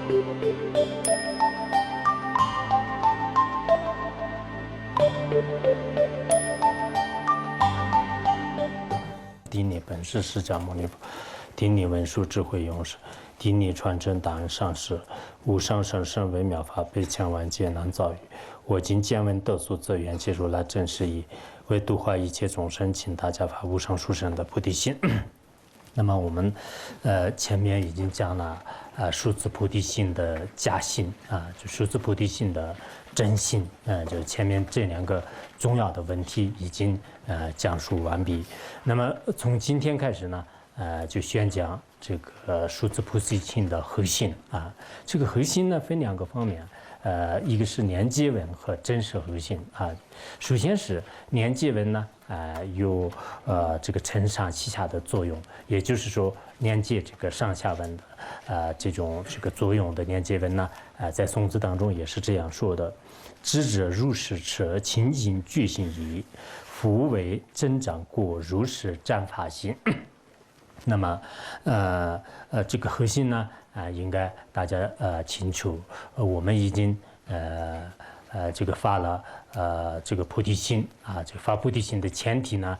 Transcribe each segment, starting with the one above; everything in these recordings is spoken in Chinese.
顶礼本师释迦牟尼佛，顶礼文殊智慧勇士，顶礼传承大恩上师，无上甚深微妙法，百千万劫难遭遇。我今见闻得所则愿，皆如来真实义，为度化一切众生，请大家发无上殊胜的菩提心。那么我们前面已经讲了数字菩提心的假心就数字菩提心的真心就是前面这两个重要的问题已经讲述完毕。那么从今天开始呢就宣讲这个数字菩提心的核心这个核心呢分两个方面。一个是连接文和真实核心首先是连接文呢，有这个承上启下的作用，也就是说连接这个上下文的这个作用的连接文呢，在宋词当中也是这样说的：知者如是持，清净觉性矣，夫为增长过如是占法心。那么，这个核心呢，应该大家清楚。我们已经这个发了这个菩提心这个发菩提心的前提呢，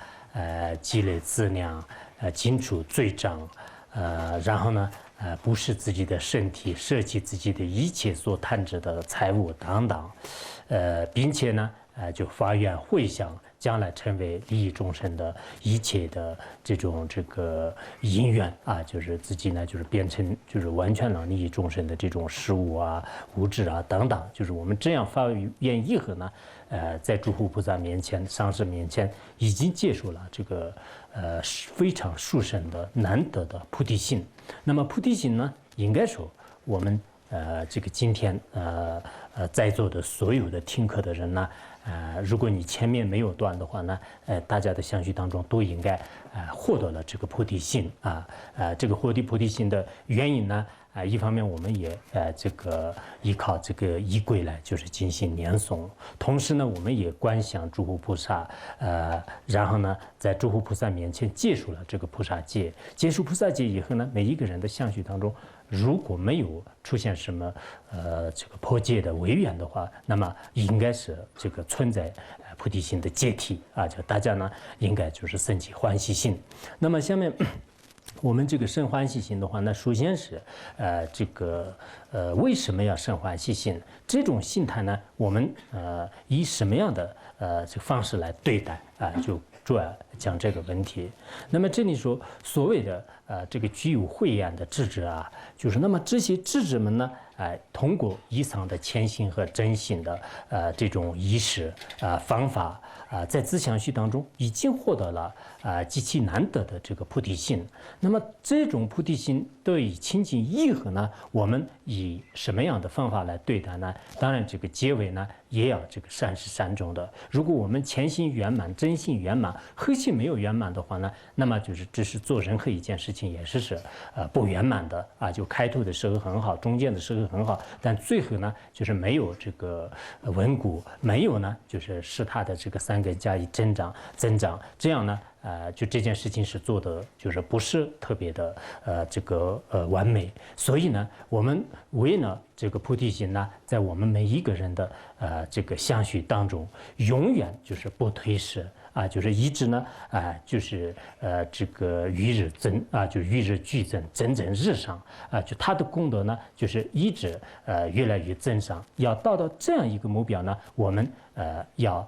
积累资粮，清除罪障，然后呢，不是自己的身体，舍弃自己的一切所贪着的财物等等，并且呢，就发愿回向。将来成为利益众生的一切的这个因缘就是自己呢，就是变成就是完全了利益众生的这种事物物质等等，就是我们这样发愿以后呢，在诸佛菩萨面前、上师面前，已经接受了这个非常殊胜的难得的菩提心。那么菩提心呢，应该说我们这个今天在座的所有的听课的人呢。如果你前面没有断的话呢，大家的相续当中都应该获得了这个菩提心这个获得菩提心的原因呢，一方面我们也这个依靠这个仪轨来就是进行念诵，同时呢，我们也观想诸佛菩萨，然后呢，在诸佛菩萨面前结束了这个菩萨戒，结束菩萨戒以后呢，每一个人的相续当中。如果没有出现什么这个破戒的违缘的话，那么应该是这个存在菩提心的解体就大家呢应该就是升起欢喜心。那么下面我们这个生欢喜心的话呢，首先是这个为什么要生欢喜心？这种心态呢，我们以什么样的这个方式来对待就主要讲这个问题。那么这里说所谓的这个具有慧眼的智者就是那么这些智者们呢，通过以上的谦心和真心的这种仪式方法在自相续当中已经获得了极其难得的这个菩提心。那么这种菩提心得以清净以后呢，我们以什么样的方法来对待呢？当然这个结尾呢也要这个善始善终的。如果我们前心圆满、真心圆满、核心没有圆满的话呢，那么就是只是做任何一件事情也是不圆满的就开头的时候很好，中间的时候很好，但最后呢就是没有这个稳固，没有呢就是使它的这个三根加以增长，这样呢就这件事情是做的就是不是特别的这个完美。所以呢，我们为了这个菩提心呢，在我们每一个人的这个相续当中，永远就是不退失就是一直呢就是这个与日增就与日俱增，蒸日上就它的功德呢，就是一直越来越增上。要到这样一个目标呢，我们要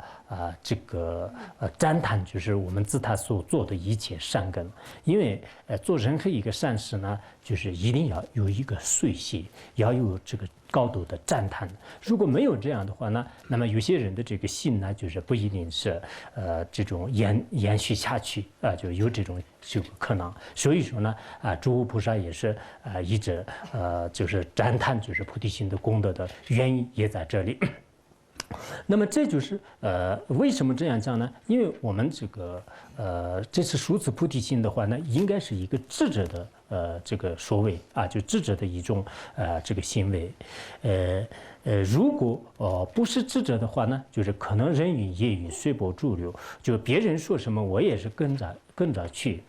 这个赞叹，就是我们自他所做的一切善根。因为做任何一个善事呢，就是一定要有一个随喜，要有这个高度的赞叹。如果没有这样的话呢，那么有些人的这个心呢，就是不一定是这种延续下去就有这种可能。所以说呢诸佛菩萨也是一直就是赞叹就是菩提心的功德的原因也在这里。那么这就是为什么这样讲呢？因为我们这个这次数次菩提心的话呢，应该是一个智者的这个所谓就智者的一种这个行为。如果不是智者的话呢，就是可能人云亦云，随波逐流，就别人说什么我也是跟着去。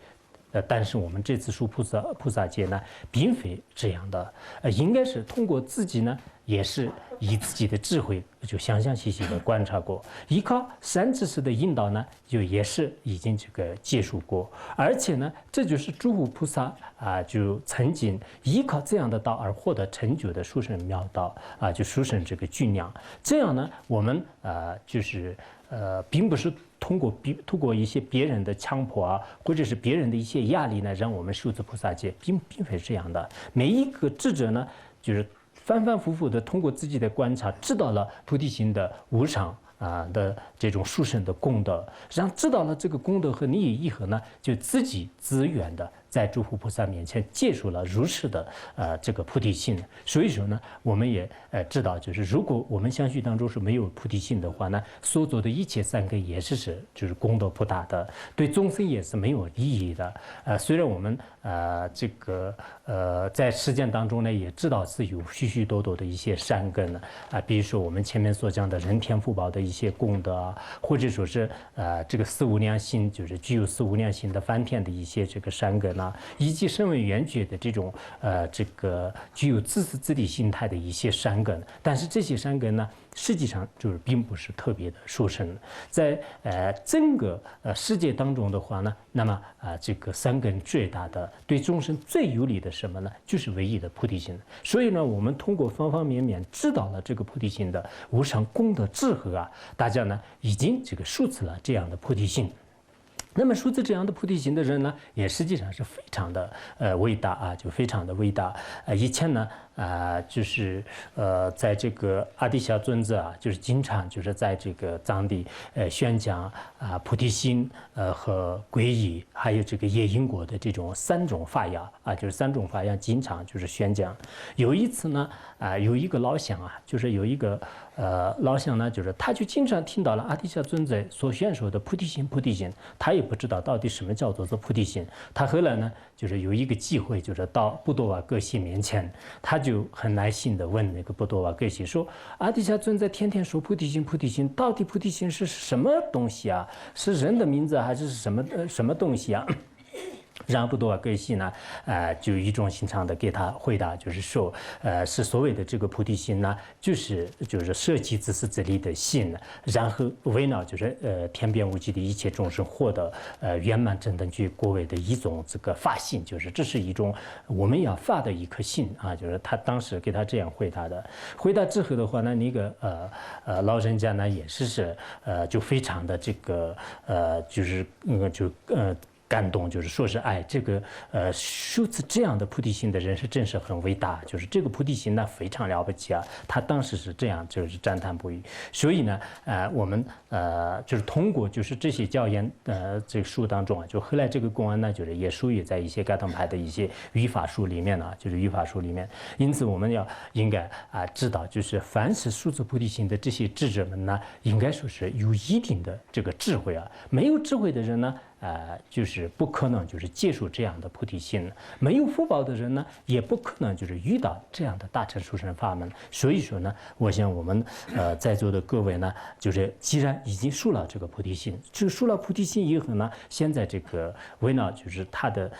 但是我们这次说菩萨戒呢，并非这样的，应该是通过自己呢，也是以自己的智慧就详详细细的观察过，依靠善知识的引导呢，就也是已经这个接触过，而且呢，这就是诸佛菩萨就曾经依靠这样的道而获得成就的殊胜妙道就殊胜这个具量。这样呢，我们就是并不是通过一些别人的强迫或者是别人的一些压力呢，让我们受持菩萨戒，并非是这样的。每一个智者呢，就是反反复复的通过自己的观察，知道了菩提心的无常的这种殊胜的功德，然后知道了这个功德和利益义和呢，就自己自愿的在诸佛菩萨面前接受了如是的这个菩提心。所以说呢，我们也知道，就是如果我们相续当中是没有菩提心的话呢，所做的一切善根也就是功德不大的，对众生也是没有利益的。虽然我们这个在实践当中呢，也知道是有许许多多的一些善根呢比如说我们前面所讲的人天福报的一些功德或者说是这个四无量心，就是具有四无量心的梵天的一些这个善根以及声闻缘觉的这种这个具有自私自利心态的一些善根，但是这些善根呢，实际上就是并不是特别的殊胜。在整个世界当中的话呢，那么这个善根最大的、对众生最有利的什么呢？就是唯一的菩提心。所以呢，我们通过方方面面知道了这个菩提心的无上功德智和大家呢已经这个受持了这样的菩提心。那么受持这样的菩提心的人呢，也实际上是非常的伟大就非常的伟大。以前呢就是在这个阿底峡尊者就是经常就是在这个藏地宣讲菩提心和皈依，还有这个业因果的这种三种法要就是三种法要经常就是宣讲。有一次呢有一个老乡就是有一个老乡呢，就是他就经常听到了阿底峡尊者所宣说的菩提心，菩提心，他也不知道到底什么叫做菩提心。他后来呢，就是有一个机会，就是到布多瓦格西面前，他就很耐心的问那个布多瓦格西说：“阿底峡尊者天天说菩提心，菩提心，到底菩提心是什么东西啊？是人的名字还是什么东西啊？”然后布多瓦格西呢，就语重心长的给他回答，就是说，是所谓的这个菩提心呢，就是摄其自私自利的心，然后为了就是天边无际的一切众生获得圆满正等觉果位的一种这个发心，就是这是一种我们要发的一颗心就是他当时给他这样回答的。回答之后的话呢，那个老人家呢也是就非常的这个感动，就是说是这个修持这样的菩提心的人是真是很伟大，就是这个菩提心呢非常了不起他当时是这样就是赞叹不已。所以呢我们就是通过就是这些教言这个书当中就后来这个公案呢就是也属于在一些噶当派的一些语法书里面就是语法书里面。因此我们应该知道，就是凡是受持菩提心的这些智者们呢，应该说是有一定的这个智慧没有智慧的人呢就是不可能就是接受这样的菩提心，没有福报的人呢，也不可能就是遇到这样的大乘殊胜法门。所以说呢，我想我们在座的各位呢，就是既然已经受了这个菩提心，受了菩提心以后呢，现在这个为了就是他的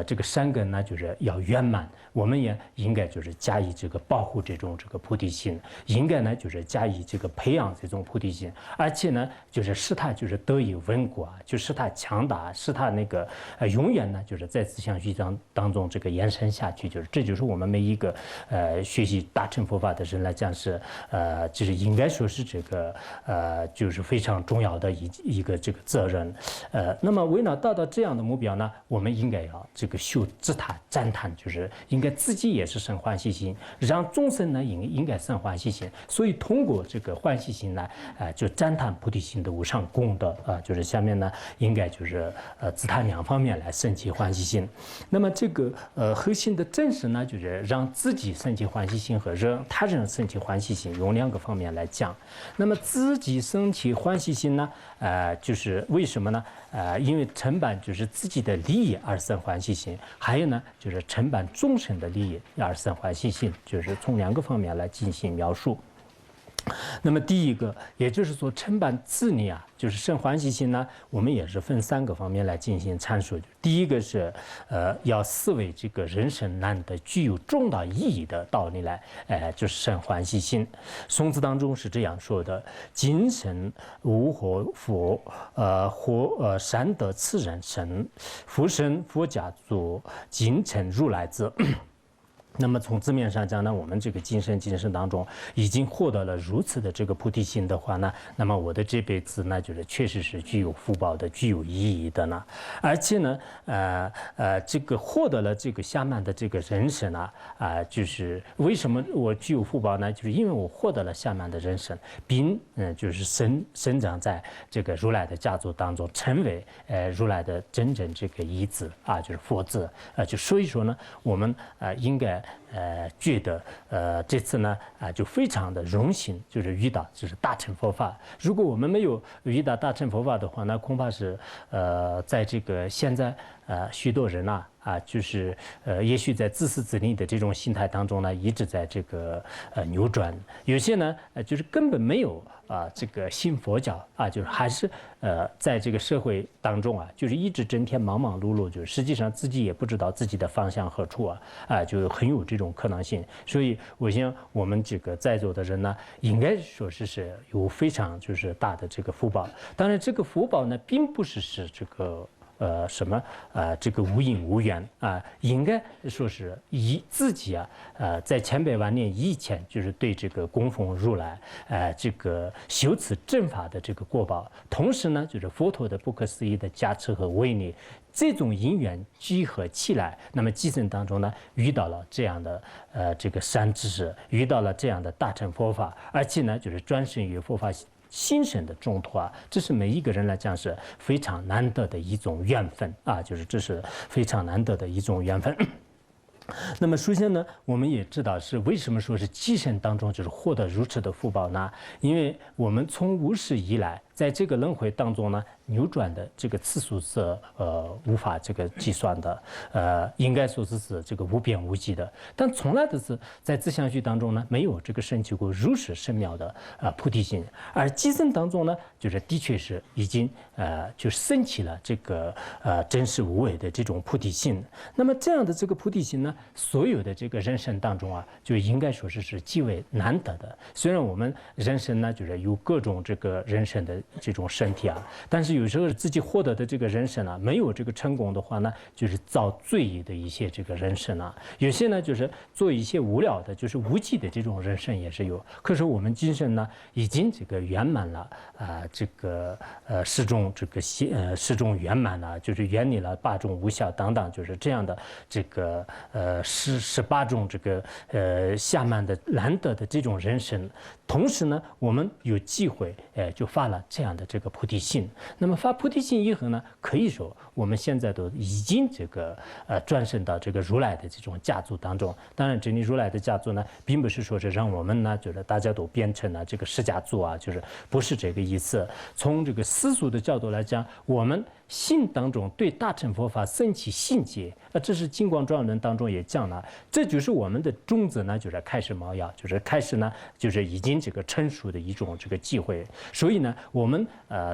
这个善根呢，就是要圆满，我们也应该就是加以这个保护这个菩提心，应该呢就是加以这个培养这种菩提心，而且呢就是使他就是得以稳固就使他强大。使他那个永远呢，就是在自相续当中这个延伸下去，这就是我们每一个学习大乘佛法的人来讲是就是应该说是这个就是非常重要的一个这个责任。那么为了达到这样的目标呢，我们应该要这个修自他赞叹，就是应该自己也是生欢喜心，让众生呢应该生欢喜心。所以通过这个欢喜心呢，就赞叹菩提心的无上功德就是下面呢应该就是自他两方面来升起欢喜心。那么这个核心的真实呢，就是让自己升起欢喜心和让他人升起欢喜心，用两个方面来讲。那么自己升起欢喜心呢，就是为什么呢？因为承办就是自己的利益而生欢喜心，还有呢就是承办众生的利益而生欢喜心，就是从两个方面来进行描述。那么第一个，也就是说称办自利啊，就是生欢喜心呢，我们也是分3个方面来进行阐述。第一个是，要视为这个人生难得具有重大意义的道理来，就是生欢喜心。宋词当中是这样说的：今生无何福，善得此人生，福生佛家作，今成如来子。那么从字面上讲呢，我们这个今生当中已经获得了如此的这个菩提心的话呢，那么我的这辈子呢，就是确实是具有福报的、具有意义的呢。而且呢，这个获得了这个下面的这个人生啊，就是为什么我具有福报呢？就是因为我获得了下面的人生，并就是生长在这个如来的家族当中，成为如来的真正这个义子啊，就是佛子就所以说呢，我们应该。觉得这次呢就非常的荣幸，就是遇到就是大乘佛法。如果我们没有遇到大乘佛法的话，那恐怕是在这个现在许多人就是也许在自私自利的这种心态当中呢，一直在这个扭转。有些呢就是根本没有这个信佛教就是还是在这个社会当中就是一直整天忙忙碌碌，就是实际上自己也不知道自己的方向何处就很有这种可能性。所以我想我们这个在座的人呢，应该说是有非常就是大的这个福报。当然，这个福报呢，并不是这个。这个无因无缘应该说是以自己在千百万年以前，就是对这个供奉如来这个修此正法的这个过报，同时呢，就是佛陀的不可思议的加持和威力，这种因缘聚合起来，那么今生当中呢，遇到了这样的这个善知识，遇到了这样的大乘佛法，而且呢，就是专生于佛法。心神的中途这是每一个人来讲是非常难得的一种缘分就是这是非常难得的一种缘分。那么首先呢，我们也知道是为什么说是今生当中就是获得如此的福报呢？因为我们从无始以来，在这个轮回当中呢，扭转的这个次数是无法这个计算的，应该说是这个无边无际的。但从来都是在自相续当中呢，没有这个升起过如是深妙的菩提心，而今生当中呢，就是的确是已经就升起了这个真实无伪的这种菩提心。那么这样的这个菩提心呢，所有的这个人生当中就应该说是极为难得的。虽然我们人生呢，就是有各种这个人生的这种身体但是有时候自己获得的这个人生没有这个成功的话呢，就是造罪业的一些这个人生有些呢就是做一些无聊的，就是无忌的这种人生也是有。可是我们今生呢，已经这个圆满了这个十种这个十种圆满了，就是远离了8种无效等等，就是这样的这个18种这个下面的难得的这种人生。同时呢，我们有机会就发了这样的这个菩提心。那么发菩提心以后呢，可以说我们现在都已经这个转生到这个如来的这种家族当中。当然，这里如来的家族呢，并不是说是让我们呢，就是大家都变成了这个释迦族就是不是这个意思。从这个世俗的角度来讲，我们心当中对大乘佛法升起信解，这是《金光庄论》当中也讲了，这就是我们的种子呢，就是开始萌芽，就是开始呢，就是已经这个成熟的一种这个机会。所以呢，我们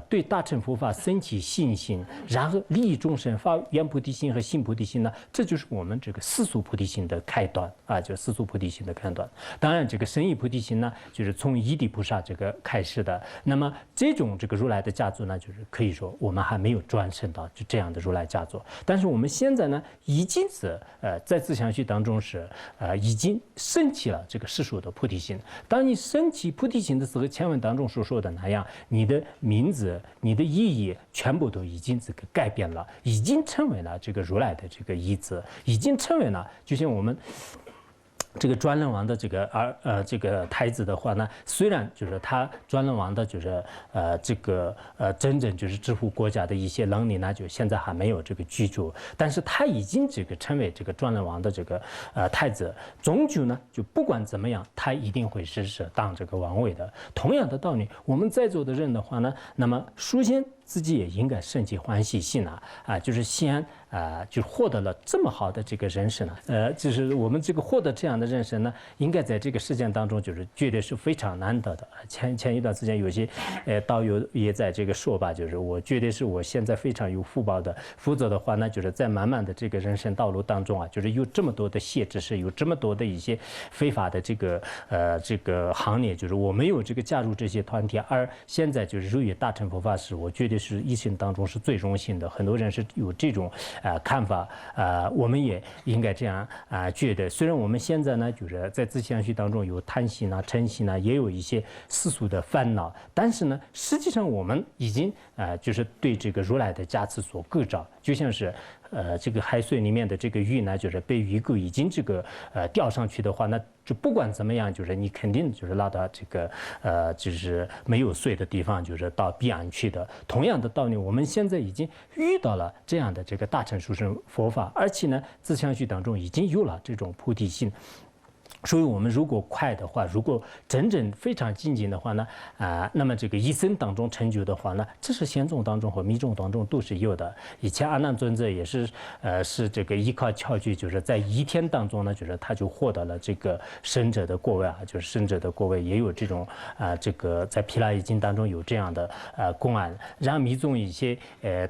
对大乘佛法升起信心，然后利益众生，发愿菩提心和行菩提心呢，这就是我们这个世俗菩提心的开端就世俗菩提心的开端。当然，这个深意菩提心呢，就是从一地菩萨这个开始的。那么这种这个如来的家族呢，就是可以说我们还没有转生到就这样的如来家族，但是我们现在呢，已经是在自相续当中是已经升起了这个世俗的菩提心。当你升起菩提心的时候，前文当中所说的那样，你的名字、你的意义全部都已经这个改变了，已经成为了这个如来的这个义子，已经成为了就像我们。这个转轮王的这个这个太子的话呢，虽然就是他转轮王的就是这个真正就是治护国家的一些能力呢，就现在还没有这个居住，但是他已经这个成为这个转轮王的这个太子，终究呢就不管怎么样，他一定会是当这个王位的。同样的道理，我们在座的人的话呢，那么首先自己也应该升起欢喜心就是先就获得了这么好的这个人生就是我们这个获得这样的人生呢，应该在这个事件当中就是绝对是非常难得的。前一段时间有些导游也在这个说吧，就是我觉得是我现在非常有福报的，否则的话呢，就是在漫漫的这个人生道路当中就是有这么多的限制，是有这么多的一些非法的这个行列，就是我没有这个加入这些团体，而现在就是入于大乘佛法时，我觉得是一生当中是最荣幸的。很多人是有这种看法我们也应该这样觉得。虽然我们现在呢，就是在自相续当中有贪心嗔心也有一些世俗的烦恼，但是呢，实际上我们已经就是对这个如来的加持所构造，就像是这个海水里面的这个鱼呢，就是被鱼钩已经这个钓上去的话，那就不管怎么样，就是你肯定就是拉到这个就是没有水的地方，就是到彼岸去的。同样的道理，我们现在已经遇到了这样的这个大乘殊胜佛法，而且呢，自相续当中已经有了这种菩提心。所以，我们如果快的话，如果真正非常精进的话呢，那么这个一生当中成就的话呢，这是显宗当中和密宗当中都是有的。以前阿难尊者也是，是这个依靠窍具，就是在一天当中呢，就是他就获得了这个圣者的果位就是圣者的果位也有这种这个在毗拉耶经当中有这样的公案。然后密宗一些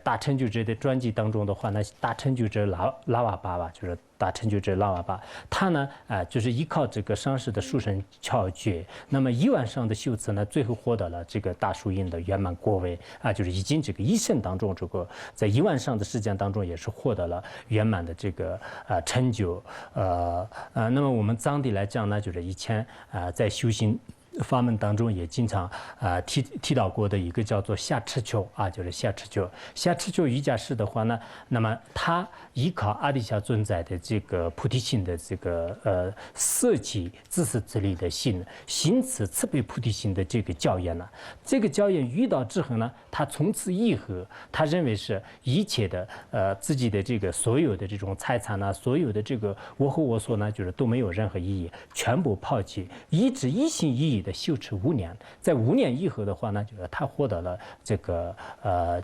大成就者的传记当中的话呢，大成就者拉瓦巴吧，就是大成就者拉瓦巴，他呢就是依靠这个上师的殊胜窍诀，那么1万上的修持呢，最后获得了这个大殊印的圆满果位就是已经这个一生当中，这个在1万上的时间当中也是获得了圆满的这个成就。那么我们藏地来讲呢，就是以前在修行法门当中也经常提到过的一个叫做下持丘就是下持丘。下持丘瑜伽师的话呢，那么他依靠阿底峡尊者的这个菩提心的这个摄起自私自利的心，行持慈悲菩提心的这个教言这个教言遇到之后呢，他从此以后，他认为是一切的自己的这个所有的这种财产所有的这个我和我所呢，就是都没有任何意义，全部抛弃，一直一心一意的修持5年，在5年以后的话呢，就是他获得了这个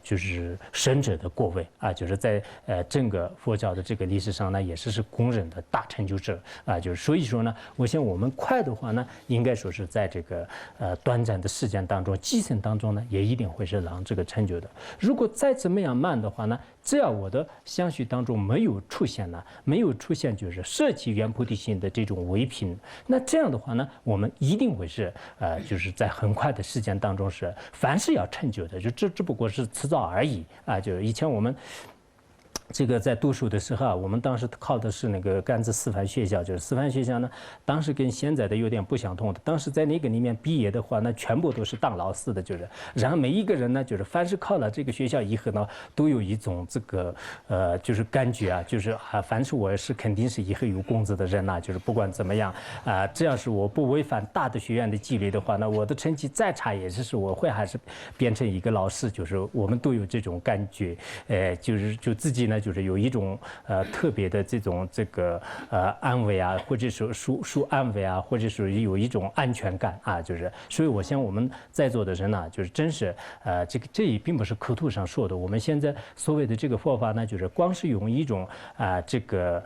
就是圣者的果位就是在整个佛教的这个历史上呢，也是公认的大成就者就是所以说呢，我想我们快的话呢，应该说是在这个短暂的时间当中、计生当中呢，也一定会是让这个成就的。如果再怎么样慢的话呢，只要我的相续当中没有出现就是摄起圆菩提心的这种唯品，那这样的话呢，我们一定会是就是在很快的时间当中是凡是要成就的，就只不过是迟早而已就是以前我们这个在读书的时候我们当时靠的是那个甘孜师范学校，就是师范学校呢，当时跟现在的有点不相同的。当时在那个里面毕业的话，那全部都是当老师的，就是，然后每一个人呢，就是凡是考了这个学校以后呢，都有一种这个就是感觉就是凡是我是肯定是以后有工资的人就是不管怎么样只要是我不违反大的学院的纪律的话呢，我的成绩再差也是我会还是变成一个老师，就是我们都有这种感觉，就自己呢。就是有一种特别的这种这个安慰或者说属安慰或者说有一种安全感就是所以我想我们在座的人就是真是这也并不是口头上说的。我们现在所谓的这个佛法呢，就是光是用一种这个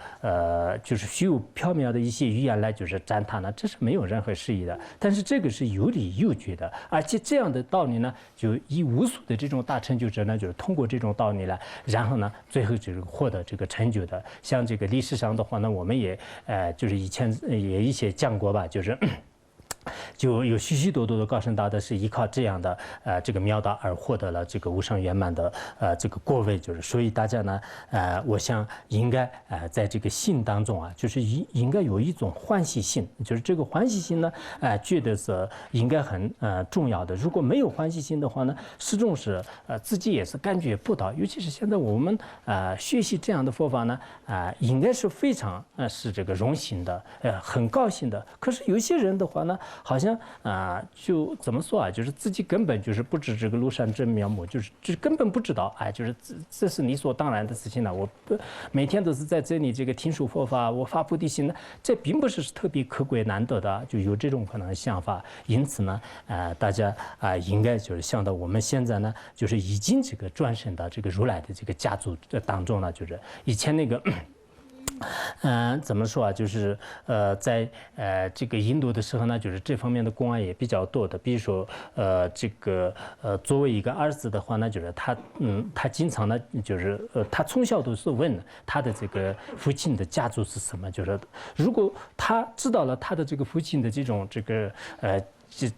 就是虚无缥缈的一些语言来就是赞叹呢，这是没有任何释义的。但是这个是有理有据的，而且这样的道理呢，就以无数的这种大成就者呢，就是通过这种道理来，然后呢，最后就是获得这个成就的。像这个历史上的话呢，我们也就是以前也一些讲过吧，就是就有许许多多的高僧大德是依靠这样的这个妙道而获得了这个无上圆满的这个果位，就是所以大家呢我想应该在这个心当中就是应该有一种欢喜心，就是这个欢喜心呢觉得是应该很重要的。如果没有欢喜心的话呢，始终是自己也是感觉不到，尤其是现在我们学习这样的佛法呢应该是非常是这个荣幸的很高兴的。可是有些人的话呢，好像像就怎么说啊，就是自己根本就是不知这个庐山真面目，就是根本不知道，就是这是理所当然的事情了。我每天都是在这里这个听说佛法，我发菩提心呢，这并不是特别可贵难得的，就有这种可能的想法。因此呢，大家应该就是想到我们现在呢，就是已经这个转生到这个如来的这个家族当中了，就是以前那个。怎么说啊？就是在这个印度的时候呢，就是这方面的公案也比较多的。比如说这个作为一个儿子的话呢，就是他经常呢，就是他从小都是问他的这个父亲的家族是什么，就是如果他知道了他的这个父亲的这种这个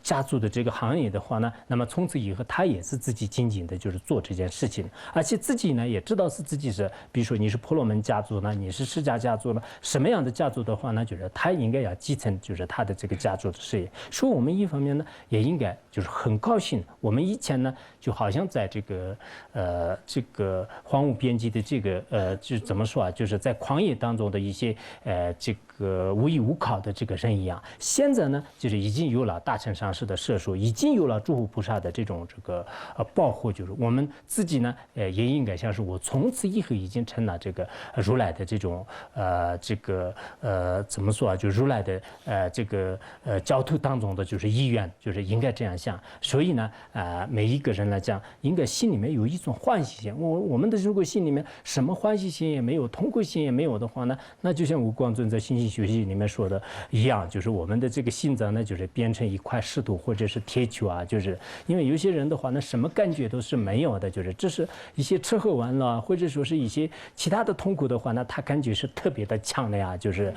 家族的这个行业的话呢，那么从此以后他也是自己紧紧的就是做这件事情，而且自己呢也知道是自己是，比如说你是婆罗门家族呢，你是释迦家族呢，什么样的家族的话呢，就是他应该要继承就是他的这个家族的事业。所以我们一方面呢也应该就是很高兴，我们以前呢就好像在这个荒芜边际的这个就怎么说啊，就是在旷野当中的一些这个无依无靠的这个人一样，现在呢就是已经有了大乘上师的摄受，已经有了诸佛菩萨的这种这个保护，就是我们自己呢也应该像是我从此以后已经成了这个如来的这种怎么说啊，就如来的这个教徒当中的就是一员，就是应该这样想。所以呢每一个人来讲，应该心里面有一种欢喜心。我们的如果心里面什么欢喜心也没有，痛苦心也没有的话呢，那就像吴光尊在《心性学习》里面说的一样，就是我们的这个心脏呢，就是变成一块石头或者是铁球啊，就是因为有些人的话呢，什么感觉都是没有的，就是这是一些吃喝玩乐，或者说是一些其他的痛苦的话呢，他感觉是特别的强烈啊，就是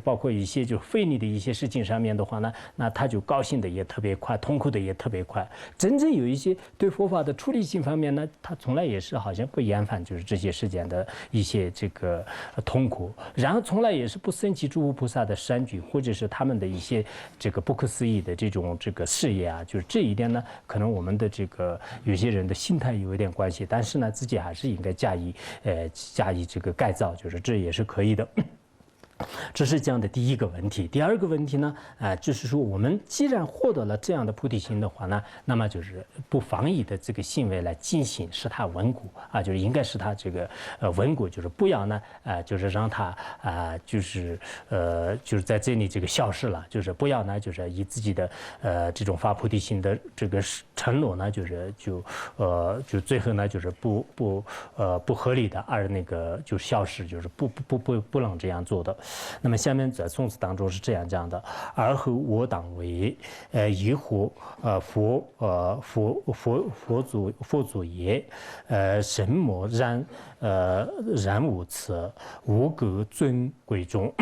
包括一些就费力的一些事情上面的话呢，那他就高兴的也特别快，痛苦的也特别快。真正有一些对佛法的处理性方面呢，他从来也是好像不厌烦就是这些世间的一些这个痛苦，然后从来也是不生起诸佛菩萨的善举，或者是他们的一些这个不可思议的这种这个事业啊，就是这一点呢，可能我们的这个有些人的心态有一点关系，但是呢，自己还是应该加以这个改造，就是这也是可以的。这是这样的第一个问题。第二个问题呢，就是说我们既然获得了这样的菩提心的话呢，那么就是不妨以的这个行为来进行，使它稳固啊，就是应该使它这个稳固，就是不要呢就是让它就是在这里这个消失了，就是不要呢就是以自己的这种发菩提心的这个承诺呢，就最后呢就是不合理的而那个就消失，就是不能这样做的。那么下面在宋词当中是这样讲的：而后我当为疑惑佛祖也，神魔然无此，无各尊贵中。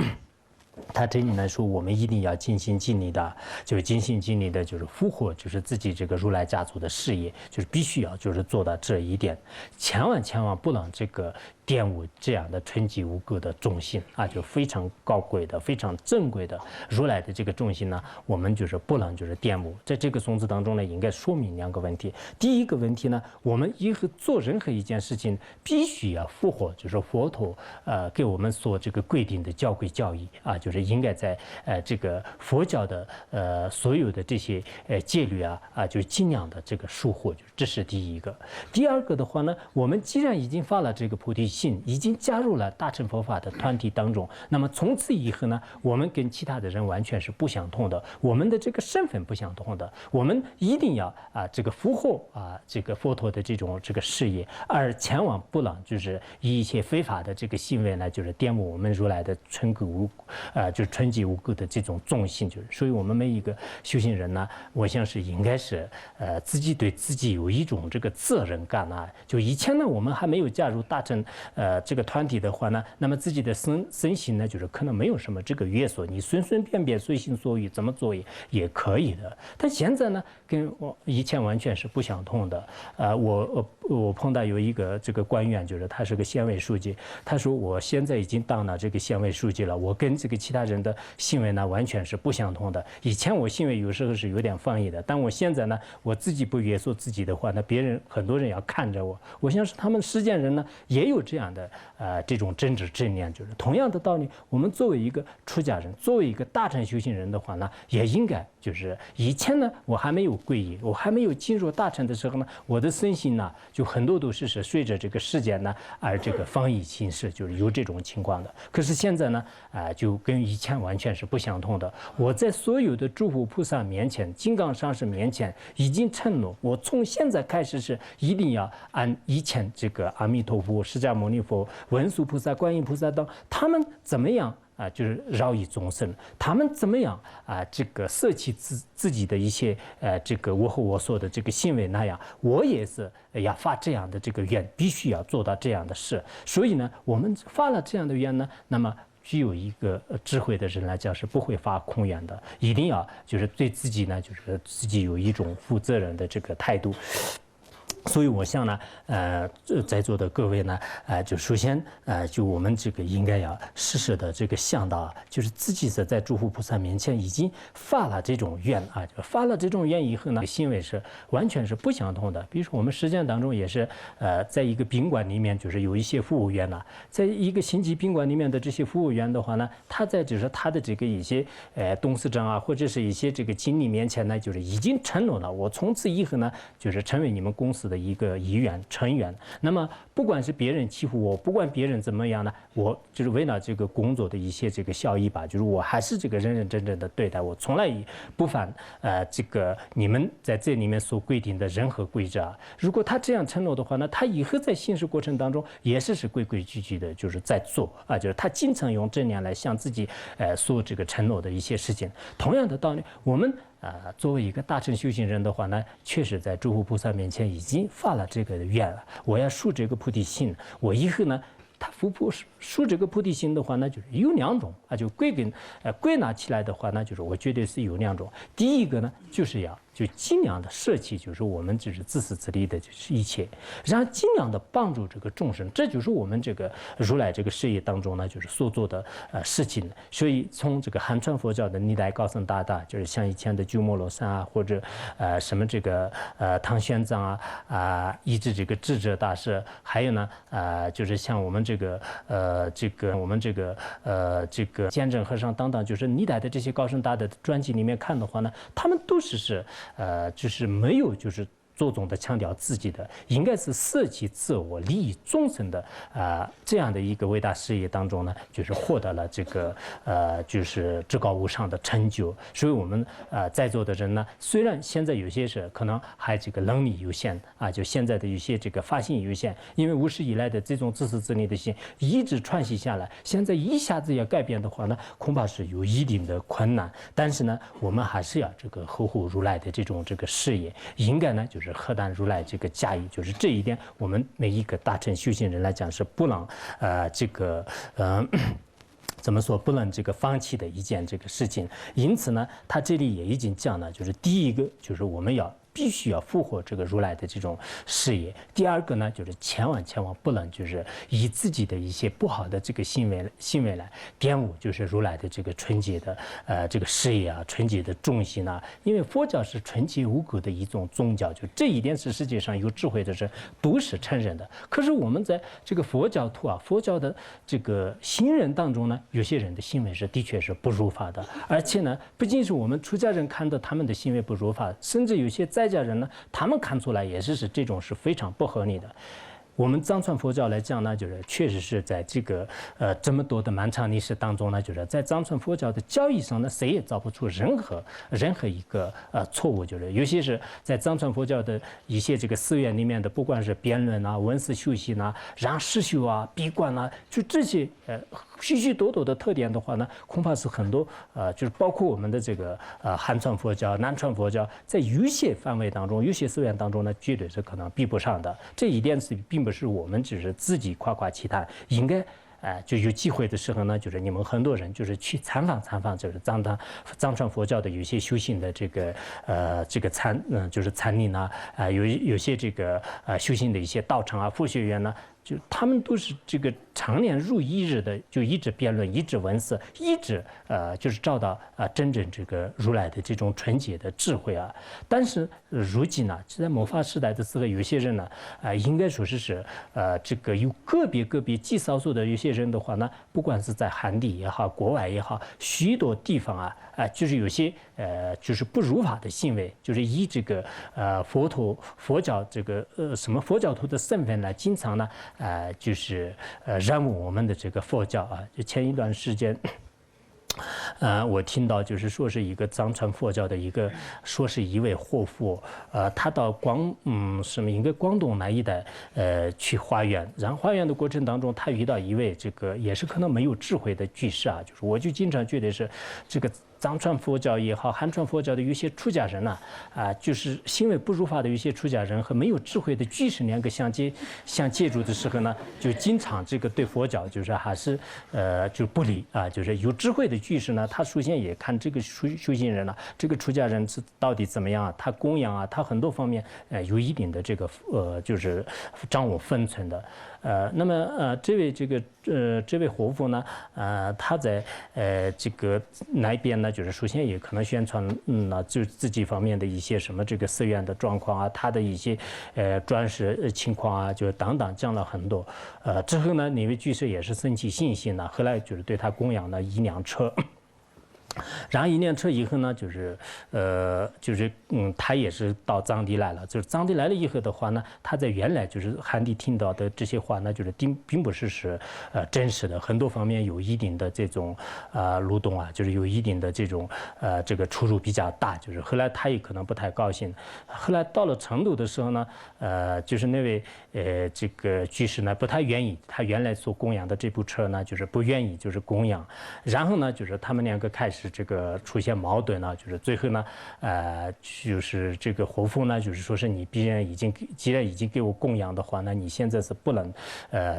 他这里呢说，我们一定要尽心尽力的，就是尽心尽力的，就是复活，就是自己这个如来家族的事业，就是必须要就是做到这一点，千万不能这个玷污这样的纯洁无垢的众心啊，就非常高贵的、非常珍贵的如来的这个众心呢，我们就是不能就是玷污。在这个颂词当中呢，应该说明两个问题。第一个问题呢，我们以后做任何一件事情，必须要符合就是佛陀给我们所这个规定的教规教义啊，就是应该在这个佛教的所有的这些戒律啊，就尽量的这个疏忽，就这是第一个。第二个的话呢，我们既然已经发了这个菩提心，已经加入了大乘佛法的团体当中，那么从此以后呢，我们跟其他的人完全是不相同的，我们的这个身份不相同的，我们一定要这个符合这个佛陀的这种这个事业，而千万不能就是以一些非法的这个行为呢，就是玷污我们如来的就是纯洁无垢的这种众心，就是所以我们每一个修行人呢，我想是应该是自己对自己有一种这个责任感啊。就以前呢，我们还没有加入大乘这个团体的话呢，那么自己的身心呢，就是可能没有什么这个约束，你随便随心所欲怎么做也可以的。但现在呢，跟我以前完全是不相同的。我碰到有一个这个官员，就是他是个县委书记，他说我现在已经当了这个县委书记了，我跟这个其他人的行为呢完全是不相同的。以前我行为有时候是有点放逸的，但我现在呢，我自己不约束自己的话，那别人很多人要看着我。我想是他们世间人呢也有这这样的这种真知正念，就是同样的道理，我们作为一个出家人，作为一个大乘修行人的话呢，也应该就是以前呢，我还没有皈依，我还没有进入大乘的时候呢，我的身心呢，就很多都是随着这个世间呢而这个放逸行事，就是有这种情况的。可是现在呢，就跟以前完全是不相同的。我在所有的诸佛菩萨面前、金刚上师面前，已经承诺，我从现在开始是一定要按以前这个阿弥陀佛、释迦牟尼佛、文殊菩萨、观音菩萨等，他们怎么样就是饶益众生，他们怎么样这个舍弃自己的一些这个我和我所的这个行为那样，我也是要发这样的这个愿，必须要做到这样的事。所以呢，我们发了这样的愿呢，那么具有一个智慧的人来讲是不会发空愿的，一定要就是对自己呢，就是自己有一种负责任的这个态度。所以我想呢，在座的各位呢，就首先，就我们这个应该要时时的这个想到，就是自己是在诸佛菩萨面前已经发了这种愿就发了这种愿以后呢，行为是完全是不相同的。比如说我们实践当中也是，在一个宾馆里面，就是有一些服务员在一个星级宾馆里面的这些服务员的话呢，他在就是他的这个一些董事长或者是一些这个经理面前呢，就是已经承诺了，我从此以后呢，就是成为你们公司的一个议员成员。那么不管是别人欺负我，不管别人怎么样呢，我就是为了这个工作的一些这个效益吧，就是我还是这个认认真真的对待，我从来不犯这个你们在这里面所规定的任何规则如果他这样承诺的话呢，他以后在行事过程当中也是规规矩矩的，就是在做就是他经常用正念来向自己说这个承诺的一些事情。同样的道理，我们作为一个大乘修行人的话呢，确实在诸佛菩萨面前已经发了这个愿了，我要树这个菩提心，我以后呢，他树这个菩提心的话呢，就是有两种就归纳起来的话呢，就是我觉得是有两种。第一个呢，就是要就尽量的舍弃，就是我们就是自私自利的就是一切，然后尽量的帮助这个众生，这就是我们这个如来这个事业当中呢，就是所做的事情。所以从这个汉传佛教的历代高僧大德，就是像以前的鸠摩罗什或者什么这个唐玄奘一直这个智者大师，还有呢就是像我们这个鉴真和尚等等，就是历代的这些高僧大德的传记里面看的话呢，他们都是就是没有就是着重的强调自己的，应该是舍弃自我利益众生的这样的一个伟大事业当中呢，就是获得了这个就是至高无上的成就。所以我们在座的人呢，虽然现在有些是可能还这个能力有限就现在的有些这个发心有限，因为无始以来的这种自私自利的心一直传习下来，现在一下子要改变的话呢，恐怕是有一定的困难。但是呢，我们还是要这个呵护如来的这个事业，应该呢就是何但如来这个驾驭，就是这一点，我们每一个大乘修行人来讲是不能怎么说不能这个放弃的一件这个事情。因此呢，他这里也已经讲了，就是第一个就是我们必须要符合这个如来的这种事业。第二个呢，就是千万不能就是以自己的一些不好的这个行为来玷污就是如来的这个纯洁的这个事业纯洁的众心因为佛教是纯洁无垢的一种宗教，就这一点是世界上有智慧的人都是承认的。可是我们在这个佛教徒佛教的这个新人当中呢，有些人的行为是的确是不如法的，而且呢，不仅是我们出家人看到他们的行为不如法，甚至有些在家人呢，他们看出来也是这种是非常不合理的。我们藏传佛教来讲呢，就是确实是在这个这么多的漫长历史当中呢，就是在藏传佛教的教义上呢，谁也找不出任何一个错误。就是尤其是在藏传佛教的一些这个寺院里面的，不管是辩论文思修习然实修闭关就这些许许多多的特点的话呢，恐怕是很多就是包括我们的这个汉传佛教、南传佛教，在有些范围当中、有些寺院当中呢，绝对是可能比不上的。这一点是并不是我们只是自己夸夸其谈，应该就有机会的时候呢，就是你们很多人就是去参访，就是藏传佛教的有些修行的这个就是禅林有些这个修行的一些道场佛学院呢，就他们都是这个常年如一日的就一直辩论，一直文思，一直就是照到真正这个如来的这种纯洁的智慧啊。但是如今呢，在末法时代的时候，有些人呢应该说是这个有个别极少数的有些人的话呢，不管是在汉地也好，国外也好，许多地方就是有些就是不如法的行为，就是以这个佛教这个什么佛教徒的身份呢，经常呢就是染污我们的这个佛教啊。就前一段时间。我听到就是说是一个藏传佛教的说是一位活佛，他到应该广东那一带去化缘，然后化缘的过程当中，他遇到一位这个也是可能没有智慧的居士啊，就是我就经常觉得是这个。藏传佛教也好，汉传佛教的有些出家人呢，就是行为不如法的有些出家人和没有智慧的居士两个相接触的时候呢，就经常这个对佛教就是还是就不理啊，就是有智慧的居士呢，他首先也看这个修行人呢，这个出家人是到底怎么样啊，他供养啊，他很多方面有一定的这个就是掌握分寸的。那么这位活佛呢，他在这个那边呢，就是首先也可能宣传就自己方面的一些什么这个寺院的状况啊，他的一些专事情况啊，就等等讲了很多。之后呢，那位居士也是生起信心呢，后来就是对他供养了一辆车。然后一辆车以后呢，他也是到藏地来了。就是藏地来了以后的话呢，他在原来就是汉地听到的这些话呢，就是并不是真实的，很多方面有一定的这种漏洞啊，就是有一定的这种这个出入比较大。就是后来他也可能不太高兴。后来到了成都的时候呢，就是那位这个居士呢不太愿意，他原来所供养的这部车呢，就是不愿意就是供养。然后呢，就是他们两个开始这个出现矛盾了，就是最后呢，就是这个活佛呢，就是说是你既然已经给我供养的话，那你现在是不能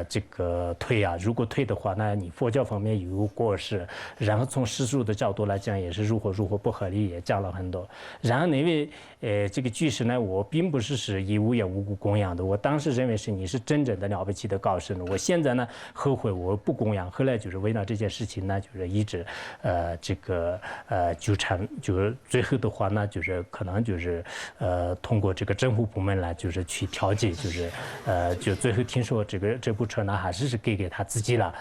这个退啊，如果退的话，那你佛教方面有过失，然后从世俗的角度来讲也是如何不合理，也讲了很多。然后那位这个居士呢，我并不是以无缘无故供养的，我当时认为是你是真正的了不起的高僧，我现在呢后悔我不供养，后来就是为了这件事情呢，就是一直这个纠缠，就是最后的话呢，就是可能就是通过这个政府部门来就是去调解，就是就最后听说这部车呢还是给他自己了，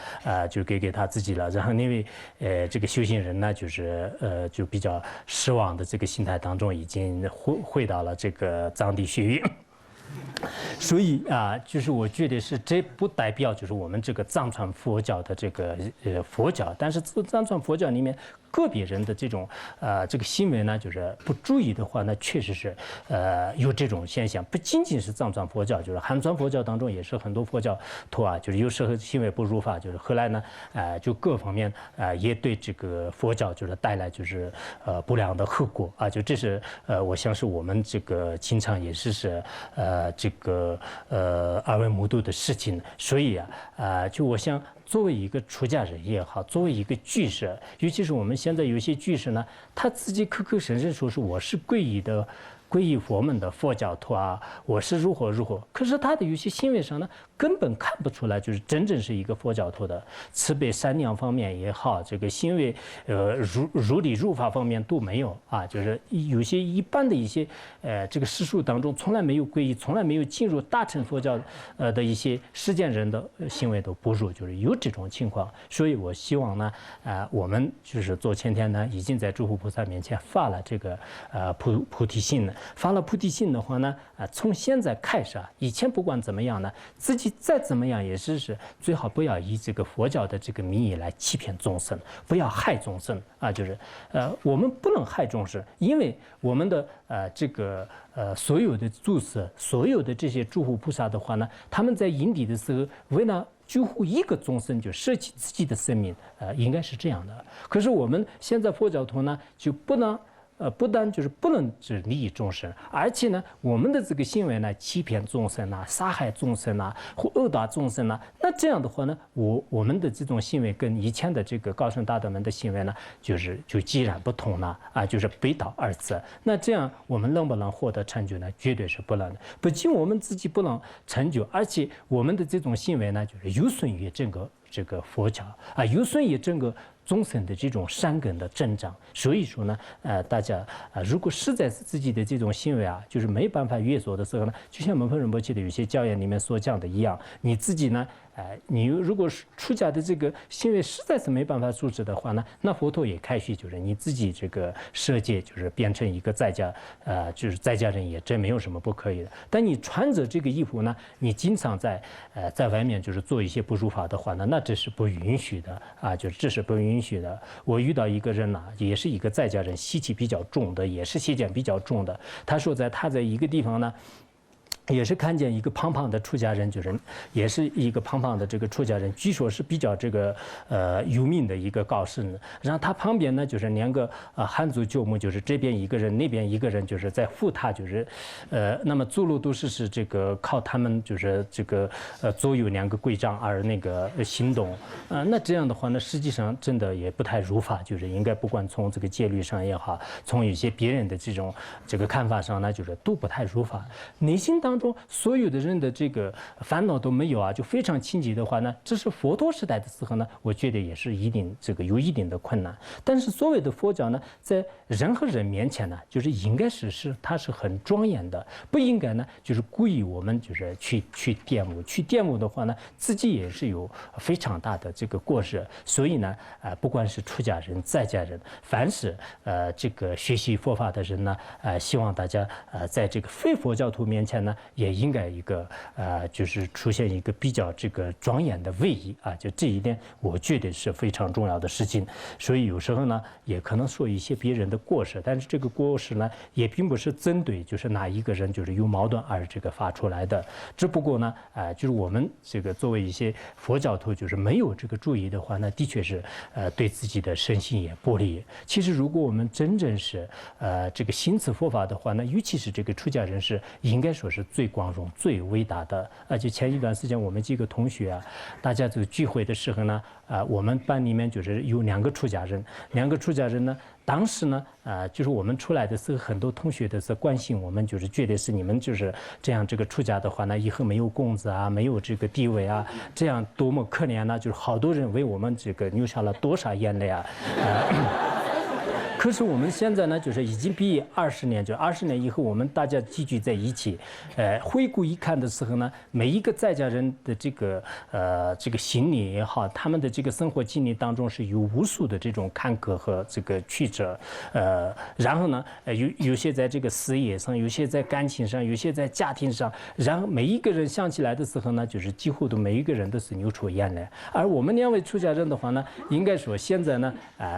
就给他自己了。然后那位这个修行人呢，就是就比较失望的这个心态当中，已经回到了这个藏地学院。所以就是我觉得是这不代表就是我们这个藏传佛教的这个佛教，但是藏传佛教里面个别人的这种这个行为呢，就是不注意的话呢，确实是有这种现象。不仅仅是藏传佛教，就是汉传佛教当中也是很多佛教徒就是有时候行为不如法，就是后来呢就各方面也对这个佛教就是带来就是不良的后果啊。就这是我想是我们这个经常也是这个耳闻目睹的事情。所以就我想作为一个出家人也好，作为一个居士，尤其是我们现在有些居士呢，他自己口口声声说是我是皈依佛门的佛教徒我是如何，可是他的有些行为上呢，根本看不出来，就是真正是一个佛教徒的慈悲善良方面也好，这个行为如理如法方面都没有就是有些一般的一些这个世俗当中从来没有皈依，从来没有进入大乘佛教的一些实践人的行为都不如，就是有这种情况。所以我希望呢我们就是做前天呢，已经在诸佛菩萨面前发了这个菩提心了。发了菩提心的话呢，从现在开始以前不管怎么样呢，自己再怎么样也是最好不要以这个佛教的这个名义来欺骗众生，不要害众生就是我们不能害众生，因为我们的这个所有的祖师，所有的这些诸佛菩萨的话呢，他们在因地的时候为了救护一个众生就舍弃自己的生命，应该是这样的。可是我们现在佛教徒呢，就不能不但就是不能只利益众生，而且呢，我们的这个行为呢，欺骗众生啊，杀害众生啊，或殴打众生啊，那这样的话呢，我们的这种行为跟以前的这个高僧大德们的行为呢，就截然不同了啊，就是背道而驰。那这样我们能不能获得成就呢？绝对是不能的。不仅我们自己不能成就，而且我们的这种行为呢，就是有损于这个佛教啊，有损于整个众生的这种善根的增长。所以说呢，大家如果实在是自己的这种行为啊，就是没办法越做的时候呢，就像门峰仁波切的有些教言里面所讲的一样，你自己呢，你如果出家的这个行为实在是没办法阻止的话呢，那佛陀也开示，就是你自己这个舍戒，就是变成一个在家，就是在家人也真没有什么不可以的。但你穿着这个衣服呢，你经常在外面就是做一些不如法的话呢，那这是不允许的啊，就是这是不允许的。我遇到一个人呐，也是一个在家人，习气比较重的，也是邪见比较重的。他说他在一个地方呢，也是看见一个胖胖的出家人，就是也是一个胖胖的这个出家人，据说是比较这个有名的一个高僧。然后他旁边呢，就是两个汉族舅母，就是这边一个人，那边一个人，就是在扶他，就是那么走路都是这个靠他们就是这个左右两个贵丈而那个行动那这样的话呢，实际上真的也不太如法，就是应该不管从这个戒律上也好，从有些别人的这个看法上呢，就是都不太如法。内心当中所有的人的这个烦恼都没有啊，就非常清洁的话呢，这是佛陀时代的时候呢，我觉得也是有一定的困难。但是所谓的佛教呢，在人和人面前呢，就是应该它是很庄严的，不应该呢就是故意我们就是去玷污的话呢，自己也是有非常大的这个过失。所以呢，不管是出家人、在家人，凡是这个学习佛法的人呢，希望大家在这个非佛教徒面前呢，也应该就是出现一个比较这个庄严的位移啊，就这一点我觉得是非常重要的事情。所以有时候呢，也可能说一些别人的过失，但是这个过失呢，也并不是针对就是哪一个人就是有矛盾而这个发出来的。只不过呢，就是我们这个作为一些佛教徒，就是没有这个注意的话呢，的确是对自己的身心也不利。其实如果我们真正是这个行持佛法的话呢，尤其是这个出家人是应该说是最光荣、最伟大的。就前一段时间我们几个同学啊，大家这个聚会的时候呢，我们班里面就是有两个出家人呢，当时呢，就是我们出来的时候，很多同学都是关心我们，就是觉得是你们就是这样这个出家的话呢，以后没有工资啊，没有这个地位啊，这样多么可怜呢？就是好多人为我们这个流下了多少眼泪啊！可是我们现在呢，就是已经毕业20年，就20年以后，我们大家集聚在一起，回顾一看的时候呢，每一个在家人的这个心理也好，他们的这个生活经历当中是有无数的这种坎坷和这个曲折，然后呢，有些在这个事业上，有些在感情上，有些在家庭上，然后每一个人想起来的时候呢，就是几乎都每一个人都是流出眼泪。而我们两位出家人的话呢，应该说现在呢，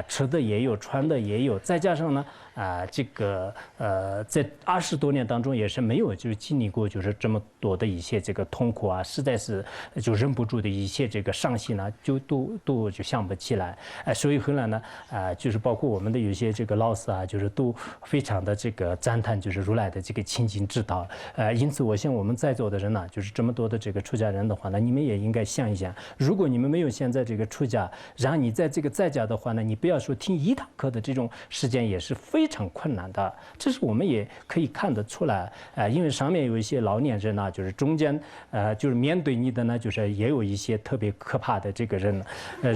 吃的也有，穿的也有。再加上呢，这个在20多年当中也是没有就是经历过就是这么多的一些这个痛苦啊，实在是就忍不住的一些这个伤心呢，就都就想不起来。所以后来呢，就是包括我们的有些这个老师啊，就是都非常的这个赞叹就是如来的这个清净之道。因此我想我们在座的人呢，就是这么多的这个出家人的话呢，你们也应该想一想，如果你们没有现在这个出家，然后你在这个在家的话呢，你不要说听一堂课的这种时间也是非常困难的，这是我们也可以看得出来。因为上面有一些老年人呢，就是中间就是面对你的呢，就是也有一些特别可怕的这个人，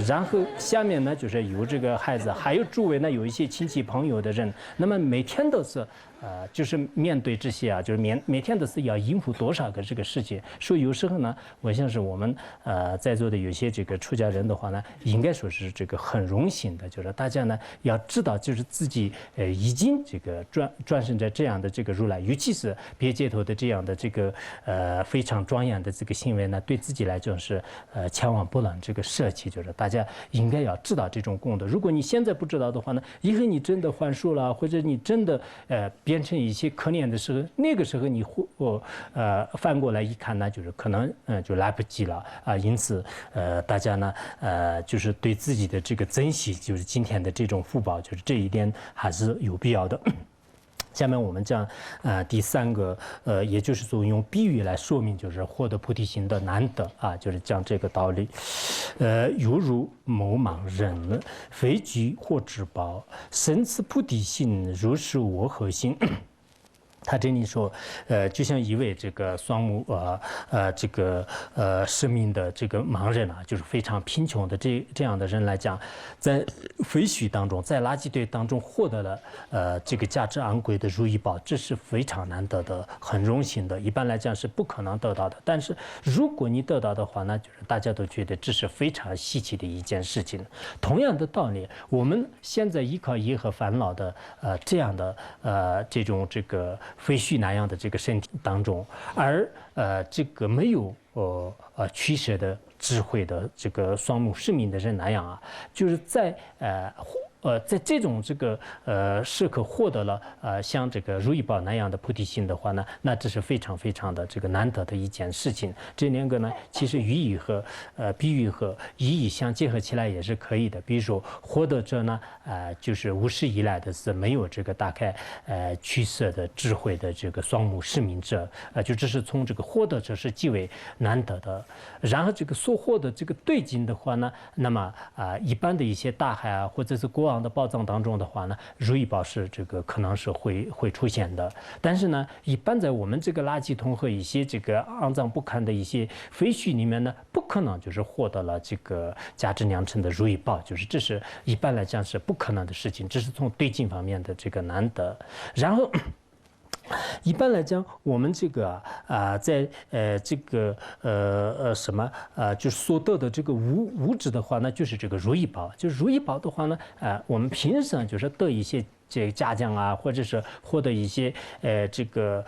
然后下面呢就是有这个孩子，还有周围呢有一些亲戚朋友的人，那么每天都是。就是面对这些啊，就是每天都是要应付多少个这个事情，所以有时候呢，我想是我们在座的有些这个出家人的话呢，应该说是这个很荣幸的，就是大家呢要知道，就是自己已经这个转生在这样的这个如来，尤其是别解脱的这样的这个非常庄严的这个行为呢，对自己来讲是千万不能这个舍弃，就是大家应该要知道这种功德。如果你现在不知道的话呢，以后你真的还俗了，或者你真的别变成一些可怜的时候，那个时候你翻过来一看呢，就是可能就来不及了啊。因此大家呢就是对自己的这个珍惜，就是今天的这种福报，就是这一点还是有必要的。下面我们讲第三个也就是说用比喻来说明，就是获得菩提心的难得啊，就是讲这个道理。犹如某盲人，非居或至宝，生此菩提心，如是我何心？他这里说，就像一位这个双目这个失明的这个盲人啊，就是非常贫穷的这样的人来讲，在废墟当中，在垃圾堆当中获得了这个价值昂贵的如意宝，这是非常难得的，很荣幸的。一般来讲是不可能得到的，但是如果你得到的话呢，就是大家都觉得这是非常稀奇的一件事情。同样的道理，我们现在依靠业和烦恼的这样的这个废墟那样的这个身体当中，而这个没有取舍的智慧的这个双目失明的人那样啊，就是在在这种这个时刻获得了像这个如意宝那样的菩提心的话呢，那这是非常非常的这个难得的一件事情。这两个呢，其实寓意和比喻和意义相结合起来也是可以的。比如说获得者呢，就是无始以来的是没有这个大开取舍的智慧的这个双目失明者，就这是从这个获得者是极为难得的。然后这个所获的这个对境的话呢，那么一般的一些大海啊，或者是国王的宝藏当中的话呢，如意宝是这个可能是会出现的。但是呢，一般在我们这个垃圾桶和一些这个肮脏不堪的一些废墟里面呢，不可能就是获得了这个价值良辰的如意宝，就是这是一般来讲是不可能的事情，这是从对境方面的这个难得。然后一般来讲，我们这个在这个就是所得的这个物质的话呢，就是这个如意宝。就是如意宝的话呢，我们平时上就是得一些这个嘉奖啊，或者是获得一些这个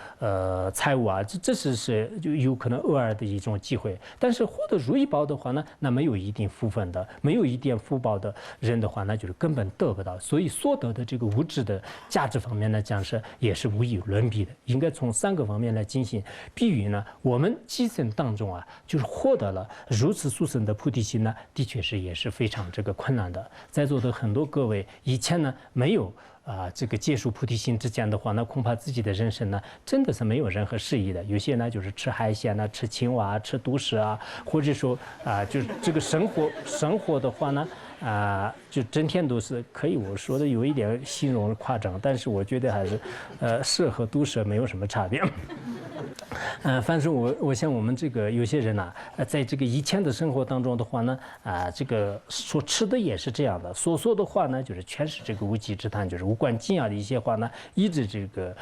财物啊，这是就有可能偶尔的一种机会。但是获得如意宝的话呢，那没有一定福分的，没有一点福报的人的话，那就是根本得不到。所以所得的这个物质的价值方面来讲是也是无以伦比的。应该从3个方面来进行比喻呢。我们今生当中啊，就是获得了如此殊胜的菩提心呢，的确是也是非常这个困难的。在座的很多各位以前呢没有这个结束菩提心之前的话，那恐怕自己的人生呢，真的是没有任何适宜的。有些呢就是吃海鲜啊，吃青蛙啊，吃独食啊，或者说就是这个生活的话呢，就整天都是可以，我说的有一点形容夸张，但是我觉得还是蛇和毒蛇没有什么差别。反正我想我们这个有些人呐，在这个以前的生活当中的话呢，这个所吃的也是这样的，所说的话呢，就是全是这个无稽之谈，就是无关紧要的一些话呢，一直这个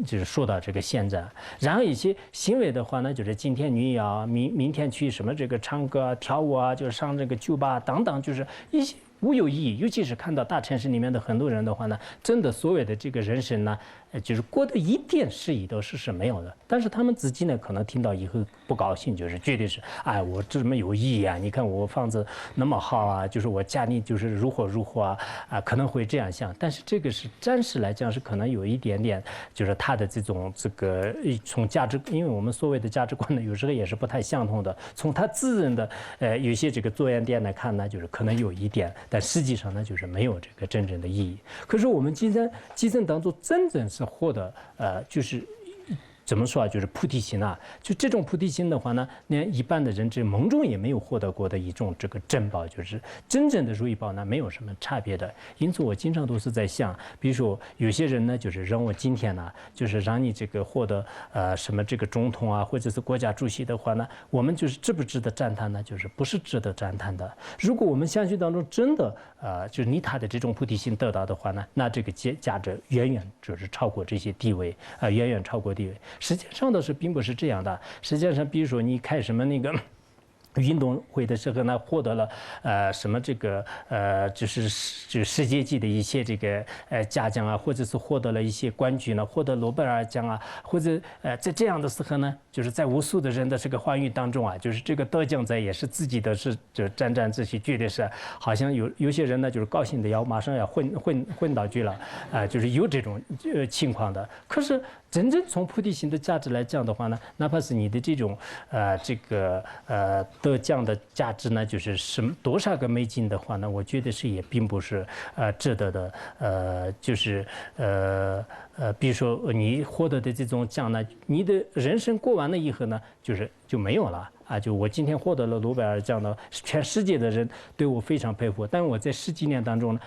就是说到这个现在。然后一些行为的话呢，就是今天女啊，明天去什么这个唱歌啊、跳舞啊，就上这个酒吧等等，就是一些无有意义。尤其是看到大城市里面的很多人的话呢，真的所谓的这个人生呢，就是过得一点诗意都是没有的。但是他们自己呢，可能听到以后不高兴，就是绝对是，我这么有意义啊！你看我房子那么好啊，就是我家里就是如何啊，可能会这样想。但是这个是暂时来讲是可能有一点点，就是他的这个从价值，因为我们所谓的价值观呢，有时候也是不太相同的。从他自认的有些这个着眼点来看呢，就是可能有一点，但实际上呢，就是没有这个真正的意义。可是我们今生当中真正是获得就是怎么说啊？就是菩提心啊，就这种菩提心的话呢，连一般的人这梦中也没有获得过的一种这个珍宝，就是真正的如意宝呢，没有什么差别的。因此我经常都是在想，比如说有些人呢，就是让我今天呢，就是让你这个获得什么这个总统啊，或者是国家主席的话呢，我们就是值不值得赞叹呢？就是不是值得赞叹的。如果我们相信当中真的就是你他的这种菩提心得到的话呢，那这个价值远远就是超过这些地位远远超过地位。实际上倒是并不是这样的。实际上，比如说你开什么那个运动会的时候呢，获得了什么这个就是世界级的一些这个嘉奖啊，或者是获得了一些冠军呢，获得诺贝尔奖啊，或者在这样的时候呢，就是在无数的人的这个欢愉当中啊，就是这个得奖者也是自己的是就沾沾自喜，觉得是好像有些人呢就是高兴的马上要混到去了就是有这种情况的。可是真正从菩提心的价值来讲的话呢，哪怕是你的这种这个得奖的价值呢，就是多少个美金的话呢，我觉得是也并不是值得的。就是比如说你获得的这种奖呢，你的人生过完了以后呢，就没有了。就我今天获得了诺贝尔奖呢，全世界的人对我非常佩服，但我在10几年当中呢，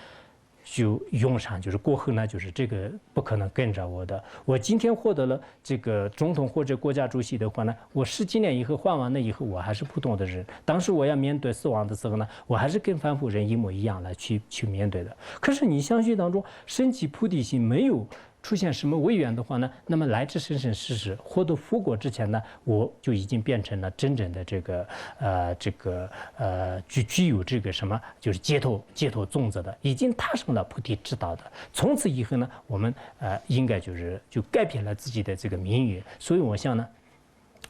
就用上，就是过后呢，就是这个不可能跟着我的。我今天获得了这个总统或者国家主席的话呢，我10几年以后换完了以后，我还是普通的人。当时我要面对死亡的时候呢，我还是跟凡夫人一模一样来去面对的。可是你相续当中升起菩提心没有出现什么违缘的话呢，那么来之生生世世获得福果之前呢，我就已经变成了真正的具有这个什么，就是解脱种子的，已经踏上了菩提之道的。从此以后呢，我们应该就改变了自己的这个命运。所以我想呢，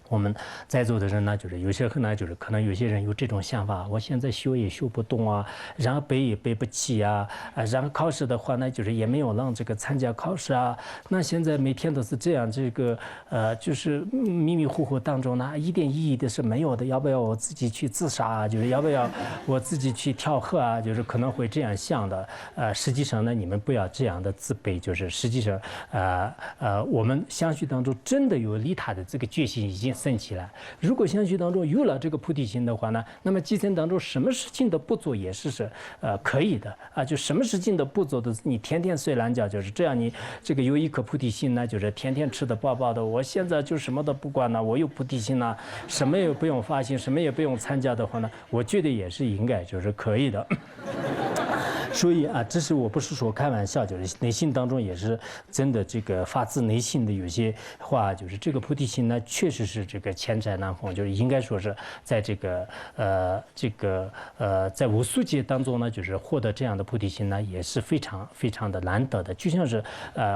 我们在座的人呢，就是有些人呢，就是可能有些人有这种想法，我现在修也修不动啊，然后背也背不起啊，然后考试的话呢，就是也没有让这个参加考试啊。那现在每天都是这样，这个就是迷迷糊糊当中呢，一点意义的是没有的。要不要我自己去自杀啊？就是要不要我自己去跳河啊？就是可能会这样想的。实际上呢，你们不要这样的自卑，就是实际上我们相续当中真的有利他的这个决心已经升起来。如果相续当中有了这个菩提心的话呢，那么基层当中什么事情都不做也是可以的啊。就什么事情都不做的，你天天睡懒觉，就是这样。你这个有一颗菩提心呢，就是天天吃得饱饱的。我现在就什么都不管了，我有菩提心了，什么也不用发心，什么也不用参加的话呢，我觉得也是应该，就是可以的。所以这是我不是说开玩笑，就是内心当中也是真的，这个发自内心的有些话，就是这个菩提心呢，确实是这个千载难逢，就是应该说是在在无数劫当中呢，就是获得这样的菩提心呢，也是非常非常的难得的。就像是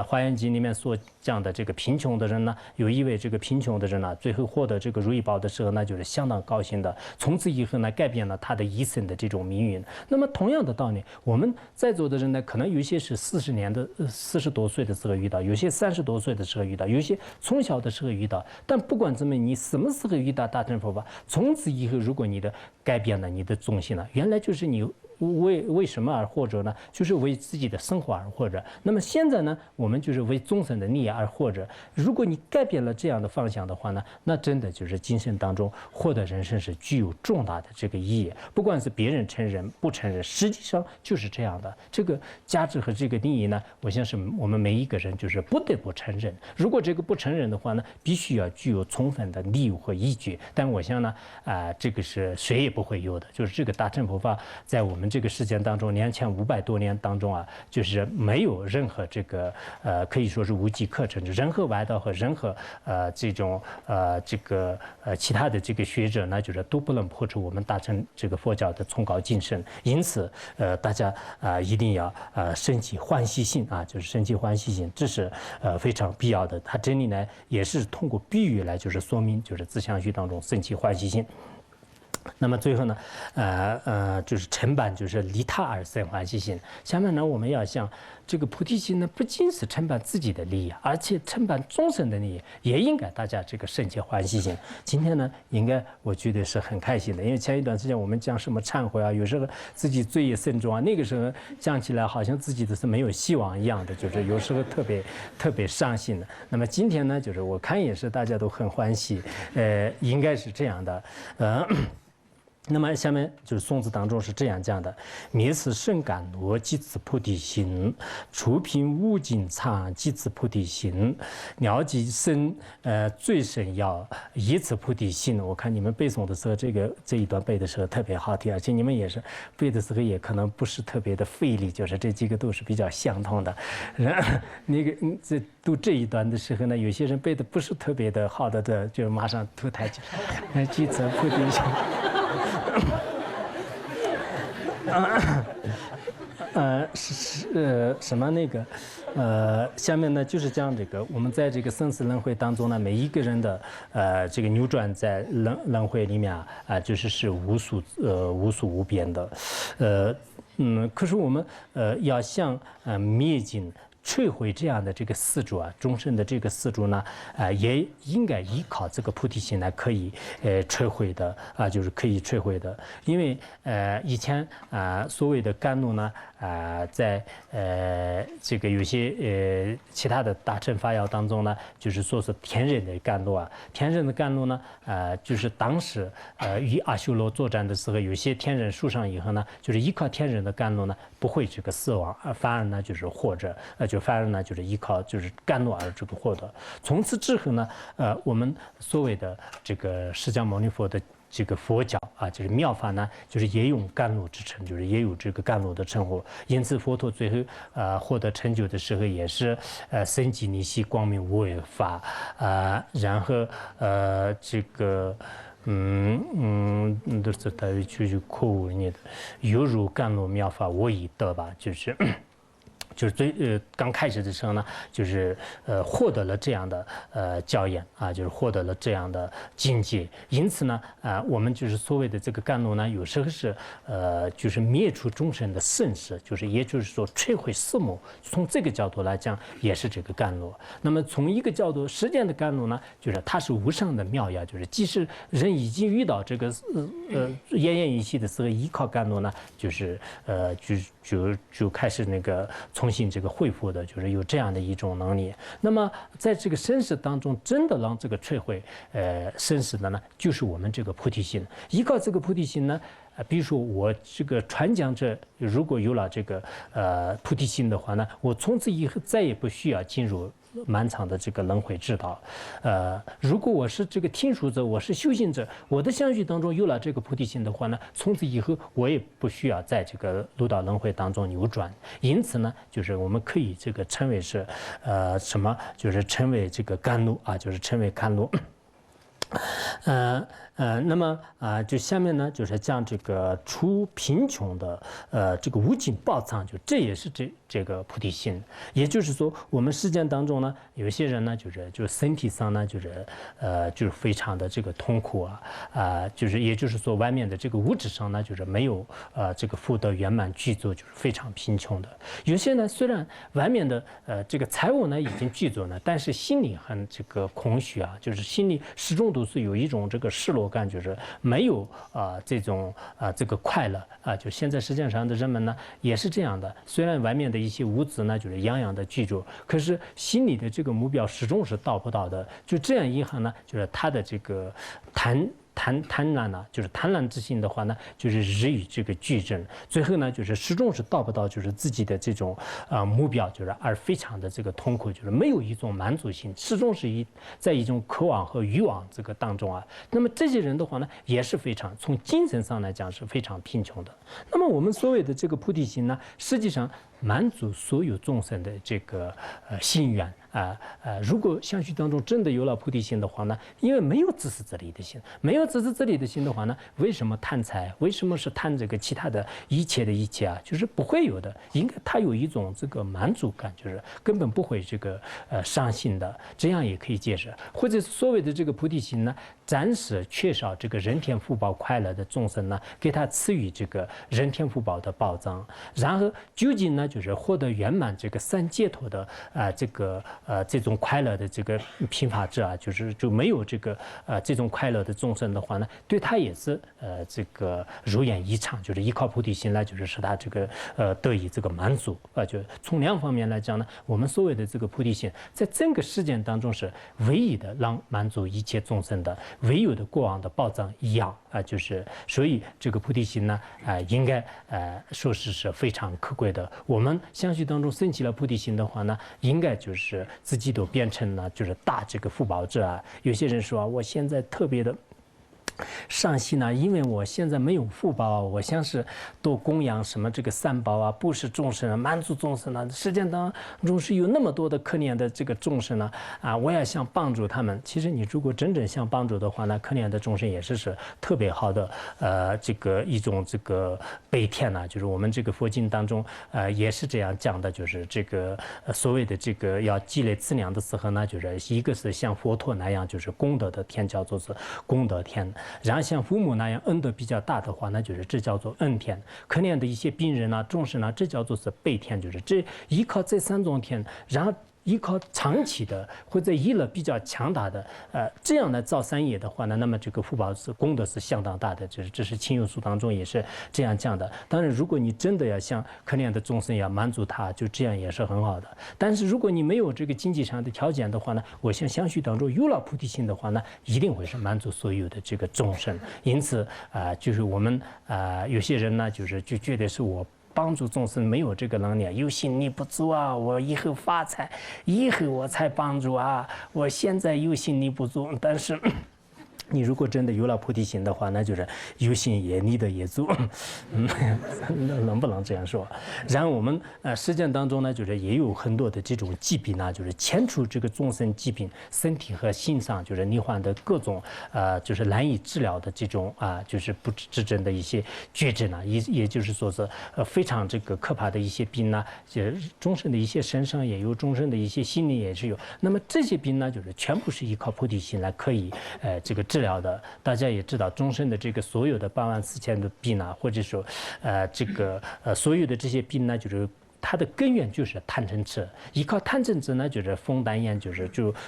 华严经里面所讲的这个贫穷的人呢，有一位这个贫穷的人呢，最后获得这个如意宝的时候呢，就是相当高兴的，从此以后呢，改变了他的一生的这种命运。那么同样的道理，我们在座的人呢，可能有些是40多岁的时候遇到，有些30多岁的时候遇到，有些从小的时候遇到。但不管怎么，你什么时候遇到大乘佛法，从此以后，如果你的改变了你的宗心了，原来就是你为什么而活着呢？就是为自己的生活而活着。那么现在呢，我们就是为众生的利益而活着。如果你改变了这样的方向的话呢，那真的就是今生当中获得人生是具有重大的这个意义。不管是别人承认不承认，实际上就是这样的。这个价值和这个利益呢，我相信我们每一个人就是不得不承认。如果这个不承认的话呢，必须要具有充分的理由和依据。但我想呢，这个是谁也不会有的。就是这个大乘佛法在我们这个时间当中，2500多年当中就是没有任何这个可以说是无迹可陈，任何外道和任何这种其他的这个学者呢，就是都不能破除我们大乘这个佛教的崇高精神。因此大家一定要升起欢喜心就是升起欢喜心，这是非常必要的。它这里呢也是通过比喻来就是说明，就是自相续当中升起欢喜心。那么最后呢，就是承办就是利他而生欢喜心。下面呢，我们要想这个菩提心呢，不仅是承办自己的利益，而且承办众生的利益，也应该大家这个升起欢喜心。今天呢，应该我觉得是很开心的，因为前一段时间我们讲什么忏悔有时候自己罪业深重那个时候讲起来好像自己的是没有希望一样的，就是有时候特别伤心的。那么今天呢，就是我看也是大家都很欢喜，应该是这样的，那么下面就是宋词当中是这样讲的：灭此生感罗，即此菩提心；除贫无尽藏，即此菩提心；了即生最深要，以此菩提心。我看你们背诵的时候，这一段背的时候特别好听，而且你们也是背的时候也可能不是特别的费力，就是这几个都是比较相同的。在读这一段的时候呢，有些人背的不是特别的好的就马上吐台去，即此菩提心。什么那个，下面呢就是讲这个，我们在这个生死轮回当中呢，每一个人的这个扭转在轮回里面就是无数无边的，可是我们要想灭尽。摧毁这样的这个四柱终身的这个四柱呢，也应该依靠这个菩提心呢，可以摧毁的就是可以摧毁的。因为以前所谓的甘露呢，在这个有些其他的大乘法要当中呢，就是说是天人的甘露天人的甘露呢，就是当时与阿修罗作战的时候，有些天人受伤以后呢，就是依靠天人的甘露呢，不会这个死亡，反而呢就是活着，反而呢就是依靠就是甘露而这个获得。从此之后呢，我们所谓的这个释迦牟尼佛的这个佛教就是妙法呢，就是也用甘露之称，就是也有这个甘露的称呼。因此佛陀最后获得成就的时候，也是生极离息光明无为法然后这个。都是大约就是口误念的，犹如甘露妙法我已得吧，就是刚开始的时候呢，就是获得了这样的教研就是获得了这样的境界。因此呢我们就是所谓的这个甘露呢，有时候是就是灭除众生的盛世，就是也就是说摧毁四母。从这个角度来讲，也是这个甘露。那么从一个角度，时间的甘露呢，就是它是无上的妙呀，就是即使人已经遇到这个奄奄一息的时候，依靠甘露呢，就是就开始那个重新这个恢复的，就是有这样的一种能力。那么在这个生死当中，真的让这个摧毁生死的呢，就是我们这个菩提心。依靠这个菩提心呢，比如说我这个传讲者如果有了这个菩提心的话呢，我从此以后再也不需要进入漫长的这个轮回之道。如果我是这个听书者，我是修行者，我的相续当中有了这个菩提心的话呢，从此以后我也不需要在这个六道轮回当中扭转。因此呢，就是我们可以这个称为是什么，就是称为这个甘露就是称为甘露。那么就下面呢，就是讲这个除贫穷的这个无尽宝藏，就这也是这个菩提心。也就是说，我们世间当中呢，有些人呢，就是身体上呢，就是非常的这个痛苦就是也就是说，外面的这个物质上呢，就是没有这个福德圆满具足，就是非常贫穷的。有些呢，虽然外面的这个财物呢已经具足呢，但是心里很这个空虚就是心里始终都是有一种这个失落感，就是没有这种这个快乐就现在世界上的人们呢也是这样的，虽然外面的一些物质呢就是样样的具足，可是心里的这个目标始终是到不到的。就这样一行呢，就是他的这个贪婪呢，就是贪婪之心的话呢，就是日与这个俱增，最后呢，就是始终是到不到就是自己的这种目标，就是而非常的这个痛苦，就是没有一种满足性，始终是在一种渴望和欲望这个当中那么这些人的话呢，也是非常从精神上来讲是非常贫穷的。那么我们所谓的这个菩提心呢，实际上满足所有众生的这个心愿如果相续当中真的有了菩提心的话呢，因为没有自私自利的心，没有自私自利的心的话呢，为什么贪财？为什么是贪这个其他的一切就是不会有的。应该他有一种这个满足感，就是根本不会这个伤心的，这样也可以解释。或者所谓的这个菩提心呢，暂时缺少这个人天福报快乐的众生呢，给他赐予这个人天福报的保障，然后究竟呢，就是获得圆满这个三解脱的这种快乐的这个贫乏者就没有这个这种快乐的众生的话呢，对他也是这个如愿以偿，就是依靠菩提心来就是使他这个得以这个满足就从两方面来讲呢，我们所谓的这个菩提心，在整个世间当中是唯一的让满足一切众生的唯有的过往的保障一样就是所以这个菩提心呢应该说是非常可贵的。我们相续当中升起了菩提心的话呢，应该就是自己都变成了就是大这个福报者有些人说我现在特别的上系呢，因为我现在没有福报，我像是多供养什么这个三宝啊，布施众生啊，满足众生啊，实践当中是有那么多的可怜的这个众生呢，我也想帮助他们。其实你如果真正想帮助的话呢，可怜的众生也是特别好的，这个一种这个悲天呢，就是我们这个佛经当中也是这样讲的，就是这个所谓的这个要积累资粮的时候呢，就是一个是像佛陀那样，就是功德的天叫做是功德天。然后像父母那样恩德比较大的话，那就是这叫做恩天。可怜的一些病人啊、众生啊，这叫做是悲天，就是这依靠这三种天，然后依靠长期的或者依了比较强大的这样的造三业的话呢，那么这个福报是功德是相当大的，就是这是亲友书当中也是这样讲的。当然，如果你真的要像可怜的众生要满足他，就这样也是很好的。但是如果你没有这个经济上的条件的话呢，我想相续当中有了菩提心的话呢，一定会是满足所有的这个众生。因此就是我们有些人呢，就觉得是我帮助众生没有这个能力，有心力不足啊！我以后发财，以后我才帮助啊！我现在有心力不足，但是你如果真的有了菩提心的话，那就是有心也力的也足，能不能这样说？然后我们实践当中呢，就是也有很多的这种疾病呢，就是牵出这个众生疾病，身体和心上就是罹患的各种就是难以治疗的这种就是不治症的一些绝症呢，也就是说是非常这个可怕的一些病呢，众生的一些身上也有，众生的一些心理也是有。那么这些病呢，就是全部是依靠菩提心来可以这个治疗的。大家也知道，终身的这个所有的84000的病啊，或者说这个所有的这些病呢，就是它的根源就是贪嗔痴，依靠贪嗔痴呢，就是风丹炎，就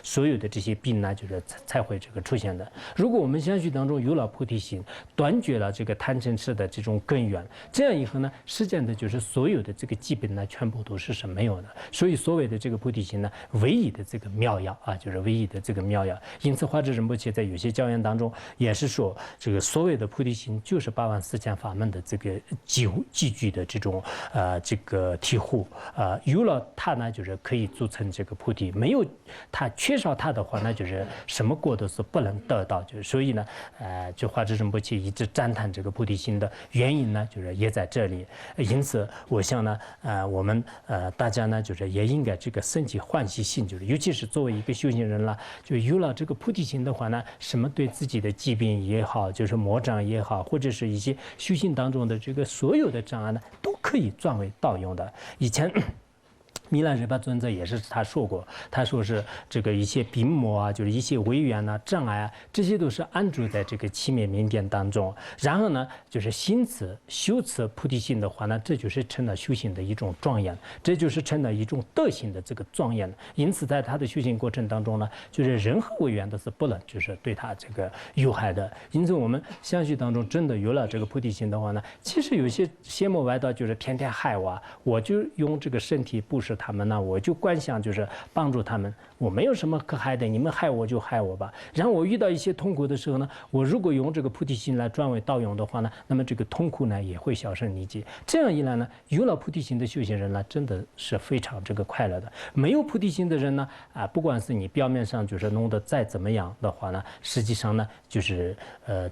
所有的这些病呢，就是才会这个出现的。如果我们相续当中有了菩提心，断绝了这个贪嗔痴的这种根源，这样以后呢，实践的就是所有的这个疾病呢，全部都是没有的。所以所谓的这个菩提心呢，唯一的这个妙药就是唯一的这个妙药。因此，华智仁波切在有些教言当中也是说，这个所谓的菩提心就是84000法门的这个积聚的这种这个体会。有了它呢，就是可以组成这个菩提；没有它，缺少它的话，那就是什么果都是不能得到。就是所以呢，就华智仁波切一直赞叹这个菩提心的原因呢，就是也在这里。因此，我想呢，我们大家呢，就是也应该这个升起欢喜心，就是尤其是作为一个修行人了，就有了这个菩提心的话呢，什么对自己的疾病也好，就是魔障也好，或者是一些修行当中的这个所有的障碍呢，都可以转为道用的。以前弥勒日巴尊者也是他说过，他说是这个一些病魔啊，就是一些违缘啊、障碍啊，这些都是安住在这个七灭明点当中。然后呢，就是心持修持菩提心的话呢，这就是成了修行的一种庄严，这就是成了一种德行的这个庄严。因此，在他的修行过程当中呢，就是任何违缘都是不能就是对他这个有害的。因此，我们相续当中真的有了这个菩提心的话呢，其实有些邪魔歪道就是天天害我就用这个身体布施他们呢，我就观想就是帮助他们，我没有什么可害的，你们害我就害我吧。然后我遇到一些痛苦的时候呢，我如果用这个菩提心来转为道用的话呢，那么这个痛苦呢也会销声匿迹。这样一来呢，有了菩提心的修行人呢，真的是非常这个快乐的。没有菩提心的人呢，不管是你表面上就是弄得再怎么样的话呢，实际上呢就是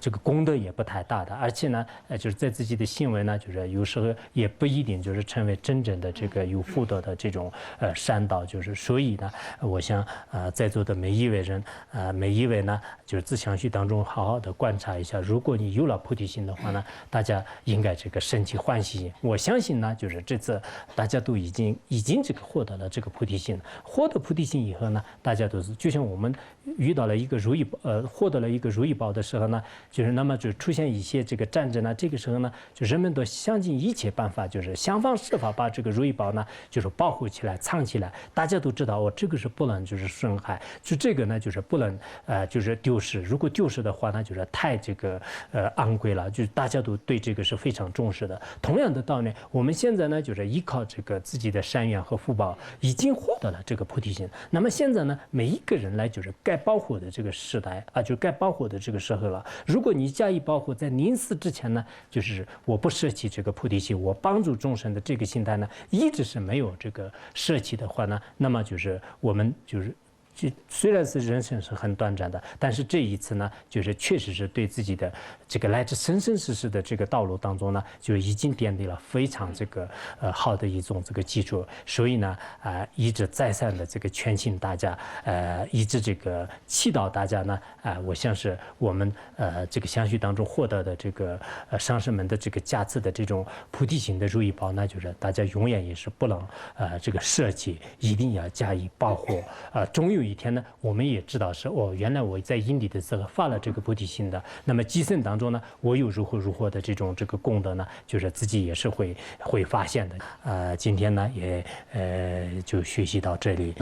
这个功德也不太大的，而且呢就是在自己的行为呢，就是有时候也不一定就是成为真正的这个有福德的这种善道。就是所以呢，我想在座的每一位人每一位呢，就是自相续当中好好的观察一下，如果你有了菩提心的话呢，大家应该这个升起欢喜心。我相信呢，就是这次大家都已经这个获得了这个菩提心，获得菩提心以后呢，大家都是就像我们遇到了一个如意获得了一个如意宝的时候呢，就是那么就出现一些这个战争呢，这个时候呢，就人们都想尽一切办法，就是想方设法把这个如意宝呢，就是保护起来、藏起来。大家都知道，这个是不能就是损害，就这个呢，就是不能就是丢失。如果丢失的话呢，就是太这个昂贵了，就是大家都对这个是非常重视的。同样的道理，我们现在呢，就是依靠这个自己的善缘和福报，已经获得了这个菩提心。那么现在呢，每一个人来就是该保护的这个时代就该保护的这个时候了。如果你加以保护，在临死之前呢，就是我不舍弃这个菩提心，我帮助众生的这个心态呢，一直是没有这个舍弃的话呢，那么就是我们就是虽然是人生是很短暂的，但是这一次呢，就是确实是对自己的这个来自生生世世的这个道路当中呢，就是已经奠定了非常这个好的一种这个基础。所以呢，一直再三的这个劝请大家，一直这个祈祷大家呢，我像是我们这个相续当中获得的这个上师们的这个加持的这种菩提心的如意宝，那就是大家永远也是不能这个舍弃，一定要加以保护。终有一天呢，我们也知道是原来我在因地的时候发了这个菩提心的，那么今生当中呢，我有如何的这个功德呢，就是自己也是会发现的。今天呢也就学习到这里。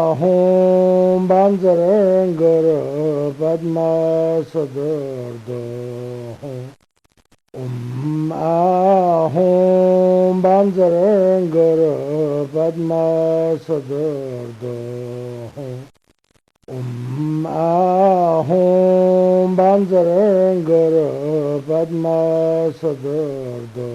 Ahom Banzarangara Padma Sadardo Ahom Banzarangara Padma Sadardo Ahom Banzarangara Padma Sadardo